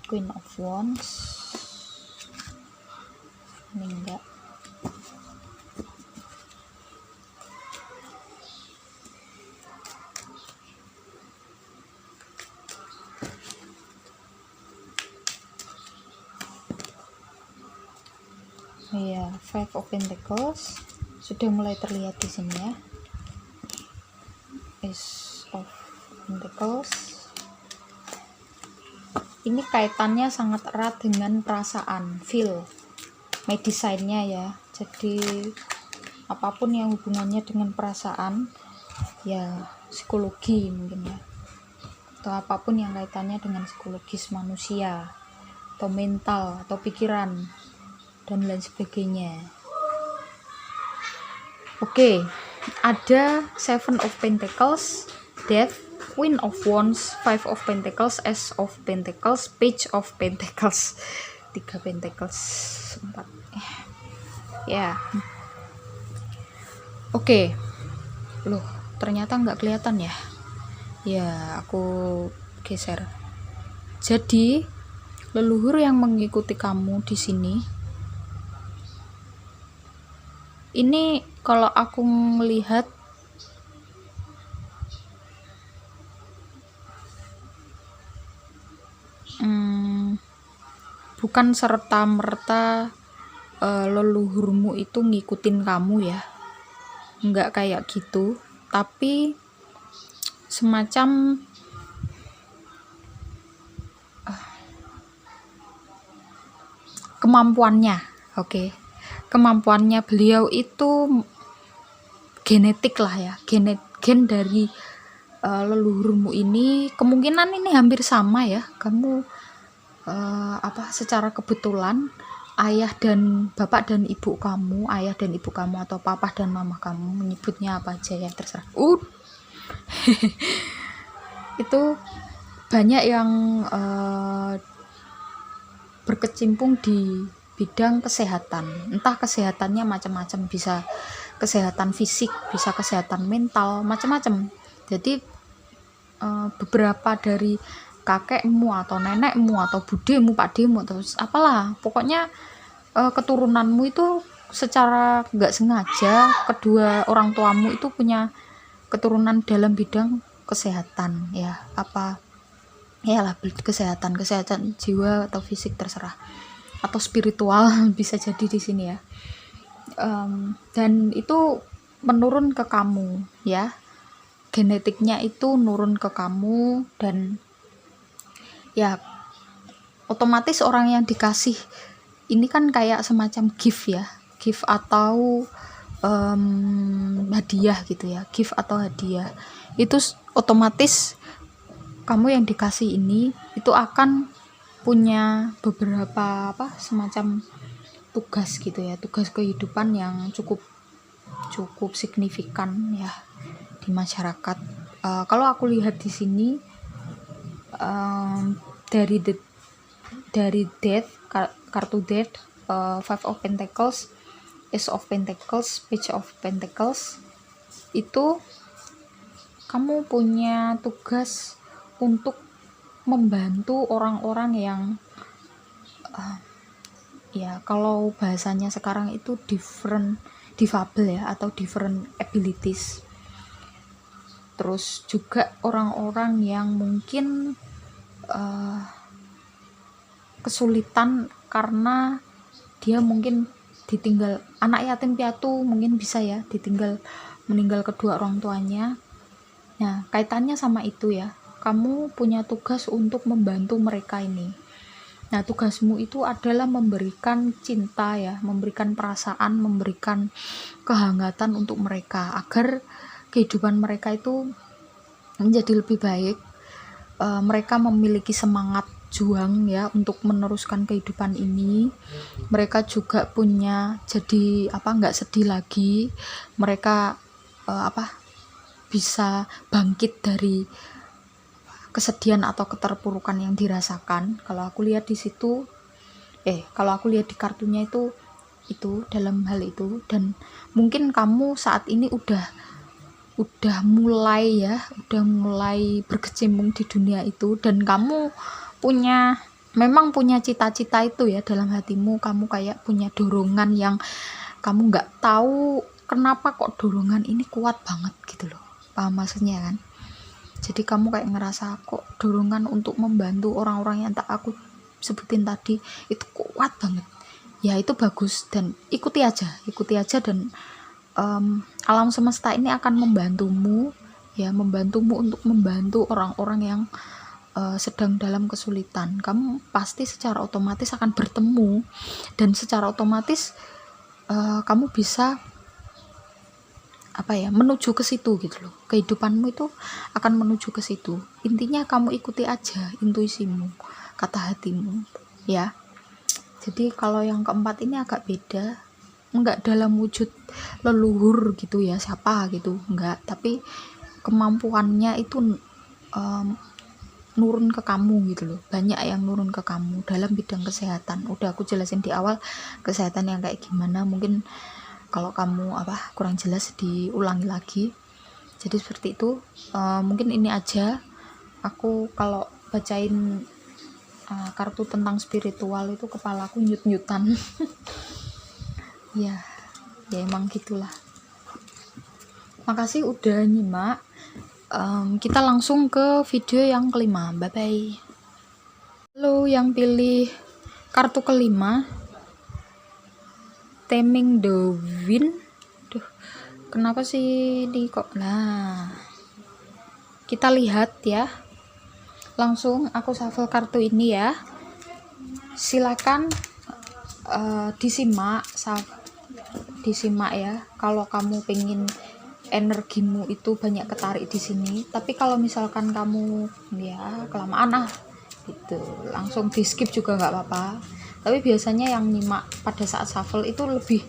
Queen of Wands. Ini enggak. Iya, Five of Pentacles sudah mulai terlihat di sini ya. Ace of Pentacles. Ini kaitannya sangat erat dengan perasaan, feel, medicine-nya ya. Jadi apapun yang hubungannya dengan perasaan, ya psikologi mungkin ya. atau apapun yang kaitannya dengan psikologis manusia atau mental atau pikiran dan lain sebagainya. Oke, ada Seven of Pentacles, Death, Queen of Wands, Five of Pentacles, Ace of Pentacles, Page of Pentacles, 3 Pentacles, 4. Ya. Oke. Loh, ternyata nggak kelihatan ya. Ya, aku geser. Jadi, leluhur yang mengikuti kamu di sini, ini kalau aku melihat bukan serta-merta leluhurmu itu ngikutin kamu ya, nggak kayak gitu, tapi semacam kemampuannya. Oke. Kemampuannya beliau itu genetik lah ya, gen dari leluhurmu ini kemungkinan ini hampir sama ya. Kamu secara kebetulan ayah dan bapak dan ibu kamu, ayah dan ibu kamu atau papa dan mama kamu, menyebutnya apa aja ya terserah. Itu banyak yang berkecimpung di bidang kesehatan. Entah kesehatannya macam-macam, bisa kesehatan fisik, bisa kesehatan mental, macam-macam. Jadi beberapa dari kakekmu atau nenekmu atau budemu, pakdemu atau apalah, pokoknya keturunanmu itu secara nggak sengaja kedua orang tuamu itu punya keturunan dalam bidang kesehatan ya, apa ya lah, kesehatan jiwa atau fisik terserah, atau spiritual bisa jadi di sini ya. Dan itu menurun ke kamu ya, genetiknya itu nurun ke kamu, dan ya otomatis orang yang dikasih ini kan kayak semacam gift ya, gift atau hadiah gitu ya, gift atau hadiah itu otomatis kamu yang dikasih ini itu akan punya beberapa semacam tugas gitu ya, tugas kehidupan yang cukup signifikan ya di masyarakat. Kalau aku lihat di sini dari Death, kartu Death, Five of Pentacles, Ace of Pentacles, Page of Pentacles, itu kamu punya tugas untuk membantu orang-orang yang ya kalau bahasanya sekarang itu difabel ya, atau different abilities. Terus juga orang-orang yang mungkin kesulitan karena dia mungkin ditinggal, anak yatim piatu mungkin bisa ya, meninggal kedua orang tuanya. Nah, kaitannya sama itu ya, kamu punya tugas untuk membantu mereka ini. Nah, tugasmu itu adalah memberikan cinta ya, memberikan perasaan, memberikan kehangatan untuk mereka agar kehidupan mereka itu menjadi lebih baik. Mereka memiliki semangat juang ya untuk meneruskan kehidupan ini. Mereka juga punya jadi nggak sedih lagi. Mereka bisa bangkit dari kesedihan atau keterpurukan yang dirasakan. Kalau aku lihat di situ, kalau aku lihat di kartunya itu dalam hal itu. Dan mungkin kamu saat ini udah mulai berkecimpung di dunia itu, dan kamu memang punya cita-cita itu ya dalam hatimu. Kamu kayak punya dorongan yang kamu nggak tahu kenapa kok dorongan ini kuat banget gitu loh, paham maksudnya kan? Jadi kamu kayak ngerasa kok dorongan untuk membantu orang-orang yang tak aku sebutin tadi itu kuat banget ya. Itu bagus, dan ikuti aja dan alam semesta ini akan membantumu untuk membantu orang-orang yang sedang dalam kesulitan. Kamu pasti secara otomatis akan bertemu, dan secara otomatis kamu bisa apa ya, menuju ke situ gitu loh. Kehidupanmu itu akan menuju ke situ. Intinya kamu ikuti aja intuisimu, kata hatimu ya. Jadi kalau yang keempat ini agak beda, enggak dalam wujud leluhur gitu ya, siapa gitu, enggak, tapi kemampuannya itu nurun ke kamu gitu loh. Banyak yang nurun ke kamu dalam bidang kesehatan. Udah aku jelasin di awal kesehatan yang kayak gimana, mungkin kalau kamu kurang jelas diulangi lagi. Jadi seperti itu. Mungkin ini aja aku kalau bacain kartu tentang spiritual itu kepalaku nyut-nyutan. ya emang gitulah. Makasih udah nyimak. Kita langsung ke video yang kelima. Bye bye. Halo yang pilih kartu kelima, Taming the Wind. Duh, kenapa sih di kok? Nah, kita lihat ya. Langsung aku shuffle kartu ini ya. Silakan disimak ya. Kalau kamu pengen energimu itu banyak ketarik di sini. Tapi kalau misalkan kamu ya kelamaan gitu, langsung di skip juga nggak apa-apa. Tapi biasanya yang nyimak pada saat shuffle itu lebih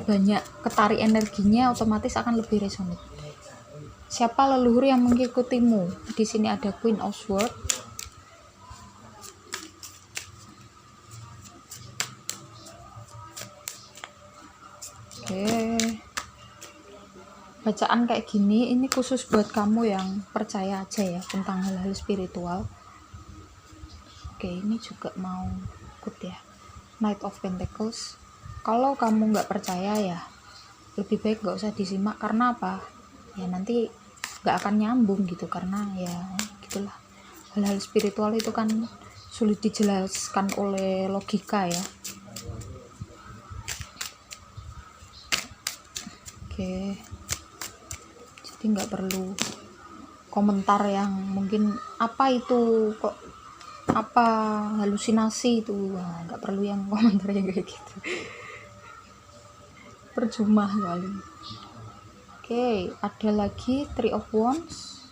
banyak ketarik energinya, otomatis akan lebih resonate. Siapa leluhur yang mengikutimu? Di sini ada Queen of Swords. Oke. Bacaan kayak gini ini khusus buat kamu yang percaya aja ya tentang hal-hal spiritual. Oke, ini juga mau ikut ya. Knight of Pentacles. Kalau kamu nggak percaya ya lebih baik nggak usah disimak. Karena apa? Ya nanti nggak akan nyambung gitu, karena ya gitulah, hal-hal spiritual itu kan sulit dijelaskan oleh logika ya. Oke, jadi nggak perlu komentar yang mungkin apa itu kok, apa halusinasi itu, nggak perlu yang komentar yang kayak gitu, percuma kali. Oke, ada lagi Three of Wands.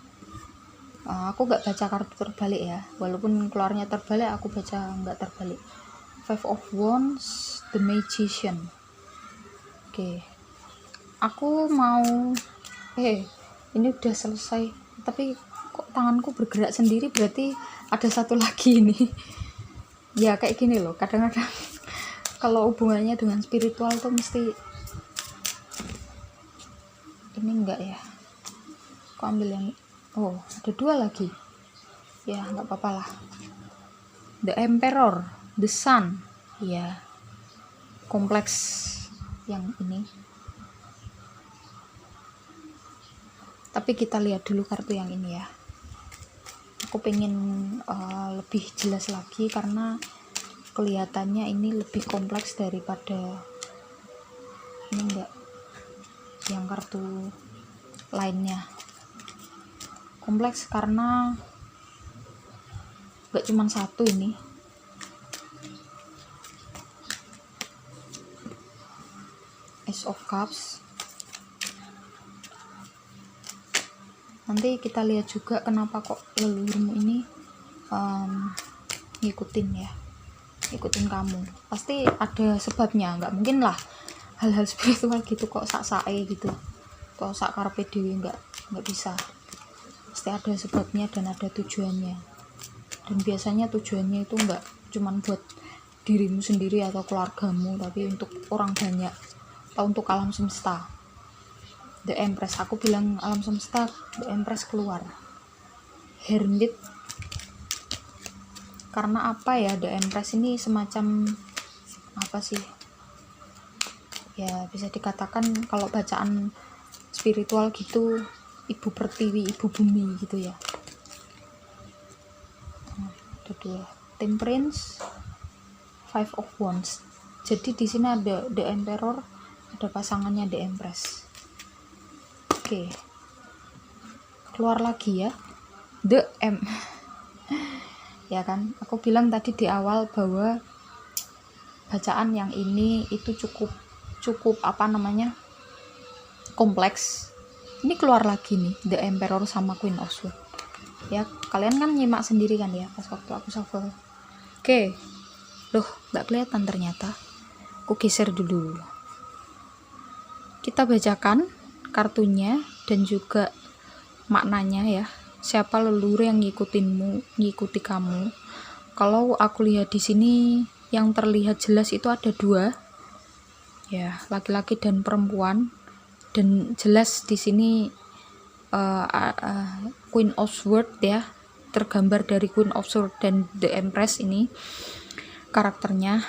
Aku nggak baca kartu terbalik ya, walaupun keluarnya terbalik aku baca nggak terbalik. Five of Wands, The Magician. Oke, aku mau ini udah selesai, tapi kok tanganku bergerak sendiri, berarti ada satu lagi ini. Ya kayak gini loh, kadang-kadang kalau hubungannya dengan spiritual tuh mesti ini enggak ya. Kok ambil yang ada dua lagi ya, nggak apa-apa lah. The Emperor, The Sun ya, kompleks yang ini. Tapi kita lihat dulu kartu yang ini ya. Aku pengen lebih jelas lagi karena kelihatannya ini lebih kompleks daripada ini enggak yang kartu lainnya. Kompleks karena gak cuma satu ini. Ace of Cups. Nanti kita lihat juga kenapa kok leluhurmu ini ngikutin kamu. Pasti ada sebabnya, nggak mungkin lah hal-hal spiritual gitu kok sak-sae gitu, kok sak karpe dewe, nggak bisa. Pasti ada sebabnya dan ada tujuannya, dan biasanya tujuannya itu nggak cuman buat dirimu sendiri atau keluargamu, tapi untuk orang banyak atau untuk alam semesta. The Empress, aku bilang alam semesta, The Empress keluar. Hermit, karena apa ya, The Empress ini semacam apa sih ya, bisa dikatakan kalau bacaan spiritual gitu, ibu pertiwi, ibu bumi gitu ya. Ada dua, Temperance, Five of Wands. Jadi di sini ada The Emperor, ada pasangannya The Empress. Oke, keluar lagi ya, The M. Ya kan, aku bilang tadi di awal bahwa bacaan yang ini itu cukup kompleks. Ini keluar lagi nih The Emperor sama Queen of Swords ya. Kalian kan nyimak sendiri kan ya pas waktu aku shuffle. Oke, loh nggak kelihatan ternyata. Aku geser dulu. Kita bacakan kartunya dan juga maknanya ya. Siapa leluhur yang ngikuti kamu? Kalau aku lihat di sini yang terlihat jelas itu ada 2 ya, laki-laki dan perempuan, dan jelas di sini Queen of Swords ya, tergambar dari Queen of Swords dan The Empress ini karakternya,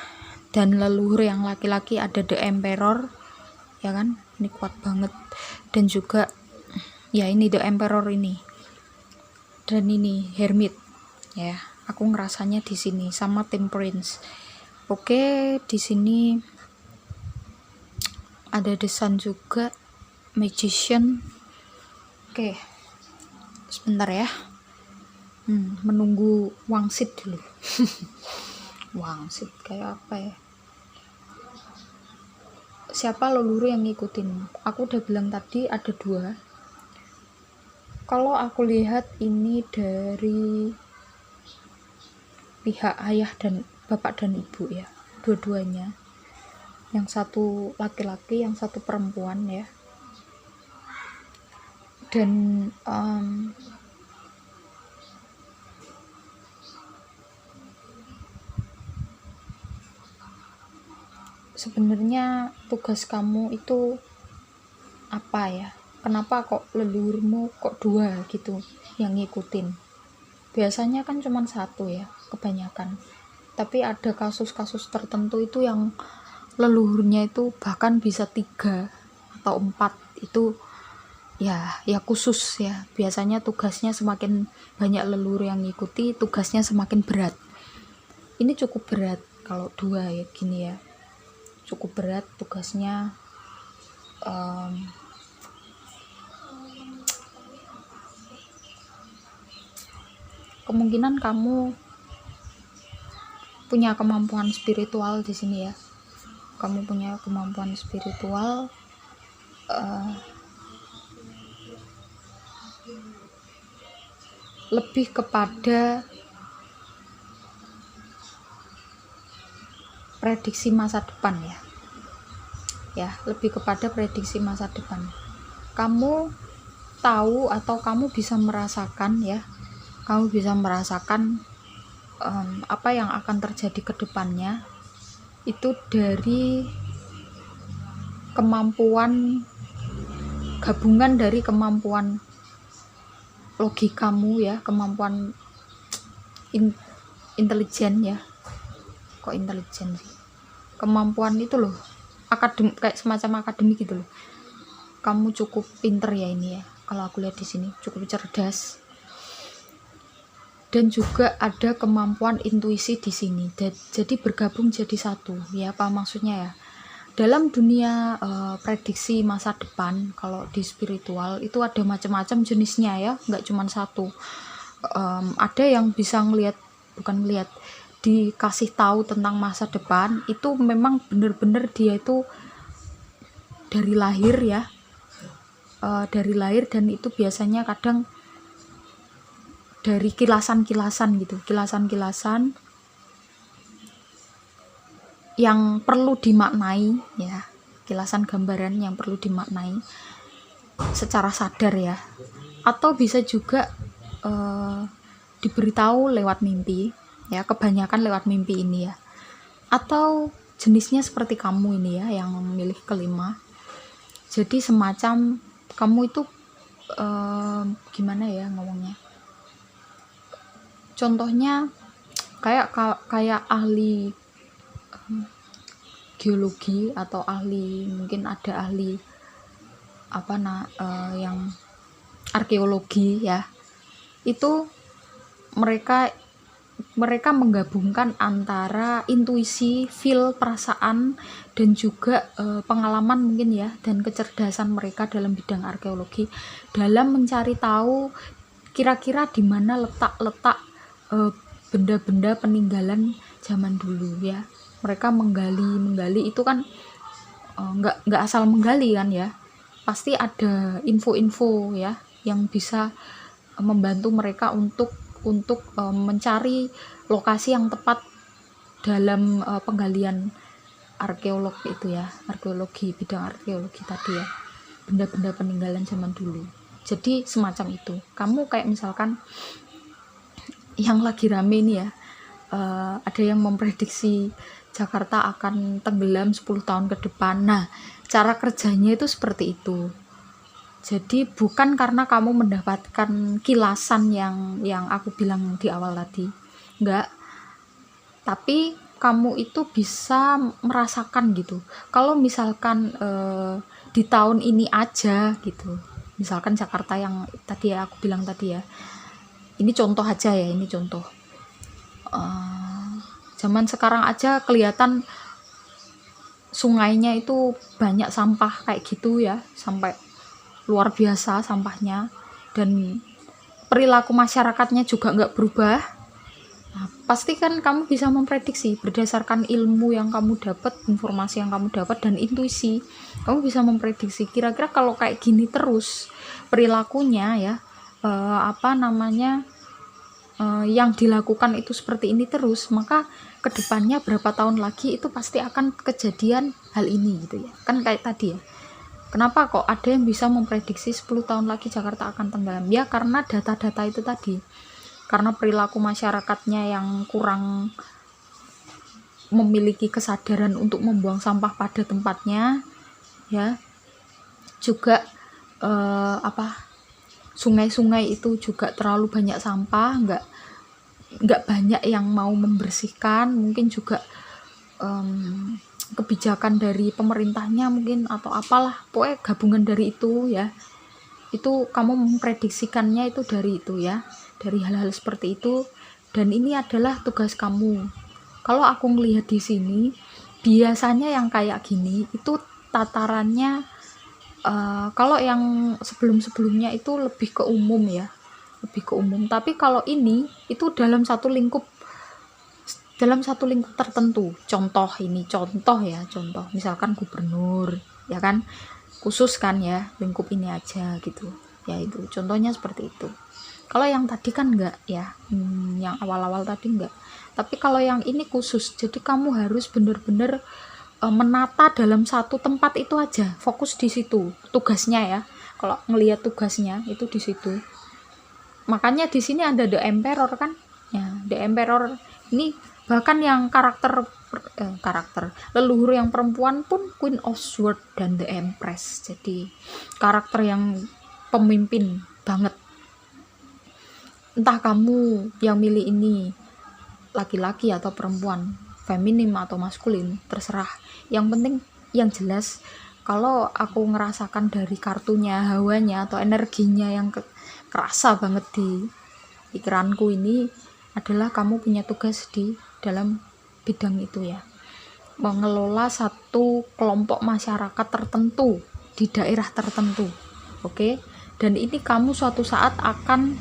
dan leluhur yang laki-laki ada The Emperor ya kan, ini kuat banget, dan juga ya ini The Emperor ini, dan ini Hermit ya, aku ngerasanya di sini sama Temperance. Oke, di sini ada The Sun juga, Magician. Oke, sebentar ya, menunggu wangsit dulu. Wangsit kayak apa ya? Siapa leluhur yang ngikutin? Aku udah bilang tadi ada 2. Kalau aku lihat ini dari pihak ayah dan bapak dan ibu ya, dua-duanya. Yang satu laki-laki, yang satu perempuan ya. Dan sebenarnya tugas kamu itu apa ya? Kenapa kok leluhurmu kok 2 gitu yang ngikutin? Biasanya kan cuma 1 ya, kebanyakan. Tapi ada kasus-kasus tertentu itu yang leluhurnya itu bahkan bisa 3 atau 4. Itu ya khusus ya. Biasanya tugasnya semakin banyak leluhur yang ngikuti, tugasnya semakin berat. Ini cukup berat kalau 2 ya gini ya. Cukup berat tugasnya. Kemungkinan kamu punya kemampuan spiritual di sini ya. Kamu punya kemampuan spiritual, lebih kepada prediksi masa depan ya, lebih kepada prediksi masa depan. Kamu tahu atau kamu bisa merasakan ya, kamu bisa merasakan apa yang akan terjadi ke depannya itu dari kemampuan gabungan dari kemampuan logikamu ya, kemampuan intelijen ya, kok intelijen sih, kemampuan itu loh, kayak semacam akademik gitu loh. Kamu cukup pinter ya ini ya, kalau aku lihat di sini cukup cerdas, dan juga ada kemampuan intuisi di sini. Jadi bergabung jadi satu ya. Apa maksudnya ya? Dalam dunia prediksi masa depan, kalau di spiritual itu ada macam-macam jenisnya ya, nggak cuma 1. Ada yang bisa dikasih tahu tentang masa depan, itu memang benar-benar dia itu dari lahir ya, dari lahir, dan itu biasanya kadang dari kilasan-kilasan gitu, kilasan-kilasan yang perlu dimaknai ya, kilasan gambaran yang perlu dimaknai secara sadar ya, atau bisa juga diberitahu lewat mimpi ya, kebanyakan lewat mimpi ini ya, atau jenisnya seperti kamu ini ya yang memilih kelima. Jadi semacam kamu itu gimana ya ngomongnya, contohnya kayak ahli geologi, atau mungkin ada ahli yang arkeologi ya, itu mereka menggabungkan antara intuisi, feel, perasaan, dan juga pengalaman mungkin ya, dan kecerdasan mereka dalam bidang arkeologi dalam mencari tahu kira-kira di mana letak benda-benda peninggalan zaman dulu ya. Mereka menggali itu kan nggak asal menggali kan ya, pasti ada info-info ya yang bisa membantu mereka untuk mencari lokasi yang tepat dalam penggalian arkeolog itu ya, arkeologi, bidang arkeologi tadi ya, benda-benda peninggalan zaman dulu. Jadi semacam itu. Kamu kayak misalkan yang lagi rame ini ya, ada yang memprediksi Jakarta akan tenggelam 10 tahun ke depan. Nah, cara kerjanya itu seperti itu. Jadi bukan karena kamu mendapatkan kilasan yang aku bilang di awal tadi, enggak, tapi kamu itu bisa merasakan gitu. Kalau misalkan di tahun ini aja gitu, misalkan Jakarta yang tadi ya aku bilang tadi ya, ini contoh aja ya, ini contoh. Zaman sekarang aja kelihatan sungainya itu banyak sampah kayak gitu ya, sampai luar biasa sampahnya, dan perilaku masyarakatnya juga nggak berubah. Nah, pasti kan kamu bisa memprediksi berdasarkan ilmu yang kamu dapat, informasi yang kamu dapat, dan intuisi. Kamu bisa memprediksi kira-kira kalau kayak gini terus perilakunya ya, yang dilakukan itu seperti ini terus, maka kedepannya berapa tahun lagi itu pasti akan kejadian hal ini gitu ya. Kan kayak tadi ya, kenapa kok ada yang bisa memprediksi 10 tahun lagi Jakarta akan tenggelam? Ya karena data-data itu tadi, karena perilaku masyarakatnya yang kurang memiliki kesadaran untuk membuang sampah pada tempatnya ya, juga sungai-sungai itu juga terlalu banyak sampah, nggak banyak yang mau membersihkan, mungkin juga kebijakan dari pemerintahnya mungkin, atau apalah, pokoknya gabungan dari itu ya. Itu kamu memprediksikannya itu dari itu ya, dari hal-hal seperti itu, dan ini adalah tugas kamu. Kalau aku ngelihat di sini, biasanya yang kayak gini itu tatarannya, kalau yang sebelum-sebelumnya itu lebih ke umum ya, lebih ke umum. Tapi kalau ini itu dalam satu lingkup tertentu. Contoh misalkan gubernur ya kan, khusus kan ya, lingkup ini aja gitu ya, itu contohnya seperti itu. Kalau yang tadi kan enggak ya, yang awal-awal tadi enggak, tapi kalau yang ini khusus, jadi kamu harus benar-benar menata dalam satu tempat itu aja, fokus di situ tugasnya ya. Kalau ngelihat tugasnya itu di situ, makanya di sini ada The Emperor kan ya. The Emperor ini bahkan yang karakter leluhur yang perempuan pun Queen of Swords dan The Empress, jadi karakter yang pemimpin banget. Entah kamu yang milih ini laki-laki atau perempuan, feminim atau maskulin, terserah. Yang penting yang jelas, kalau aku ngerasakan dari kartunya, hawanya atau energinya yang kerasa banget di pikiranku ini adalah kamu punya tugas di dalam bidang itu ya, mengelola satu kelompok masyarakat tertentu di daerah tertentu. Oke? Dan ini kamu suatu saat akan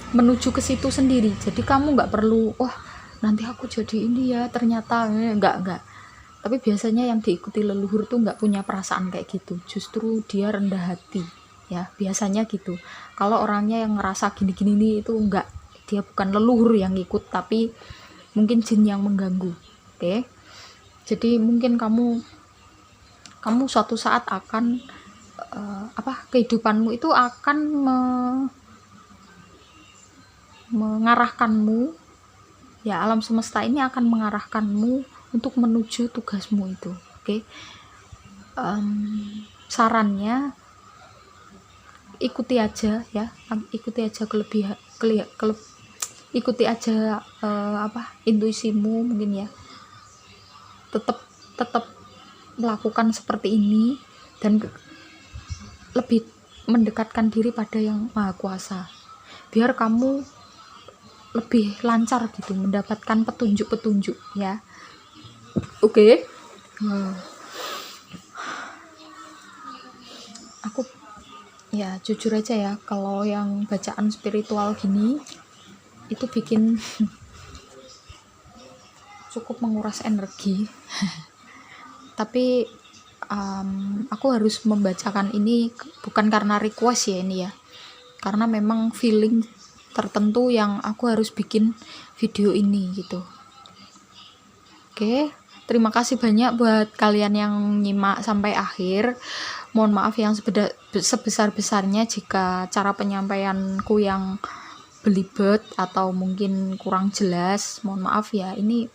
menuju ke situ sendiri, jadi kamu nggak perlu nanti aku jadi ini ya, ternyata enggak. Tapi biasanya yang diikuti leluhur tuh nggak punya perasaan kayak gitu, justru dia rendah hati ya, biasanya gitu. Kalau orangnya yang ngerasa gini-gini nih, itu enggak, dia bukan leluhur yang ikut, tapi mungkin jin yang mengganggu. Oke? Jadi mungkin kamu suatu saat akan kehidupanmu itu akan mengarahkanmu ya, alam semesta ini akan mengarahkanmu untuk menuju tugasmu itu. Oke? Sarannya ikuti aja ya, ikuti aja ikuti aja intuisimu mungkin ya, tetap melakukan seperti ini, dan lebih mendekatkan diri pada yang maha kuasa, biar kamu lebih lancar gitu mendapatkan petunjuk-petunjuk ya. Oke? Aku ya jujur aja ya, kalau yang bacaan spiritual gini itu bikin cukup menguras energi tapi aku harus membacakan ini bukan karena request ya ini ya, karena memang feeling tertentu yang aku harus bikin video ini gitu. Oke, terima kasih banyak buat kalian yang nyimak sampai akhir. Mohon maaf yang sebesar-besarnya jika cara penyampaianku yang belibet atau mungkin kurang jelas. Mohon maaf ya, ini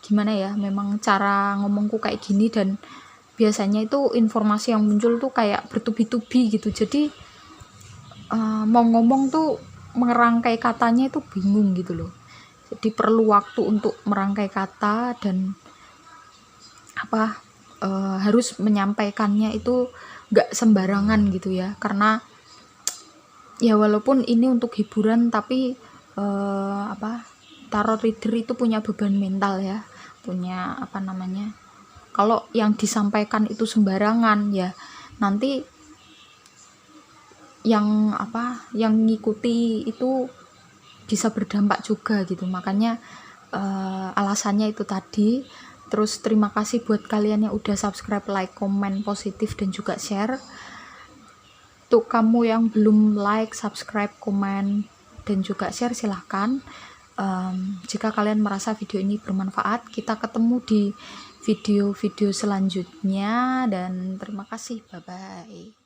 gimana ya, memang cara ngomongku kayak gini dan biasanya itu informasi yang muncul tuh kayak bertubi-tubi gitu, jadi mau ngomong tuh merangkai katanya itu bingung gitu loh, jadi perlu waktu untuk merangkai kata dan harus menyampaikannya itu gak sembarangan gitu ya, karena ya walaupun ini untuk hiburan tapi tarot reader itu punya beban mental ya, punya kalau yang disampaikan itu sembarangan ya nanti yang ngikuti itu bisa berdampak juga gitu. Makanya alasannya itu tadi. Terus terima kasih buat kalian yang udah subscribe, like, komen positif dan juga share. Untuk kamu yang belum like, subscribe, komen dan juga share, silahkan. Jika kalian merasa video ini bermanfaat, kita ketemu di video-video selanjutnya dan terima kasih, bye bye.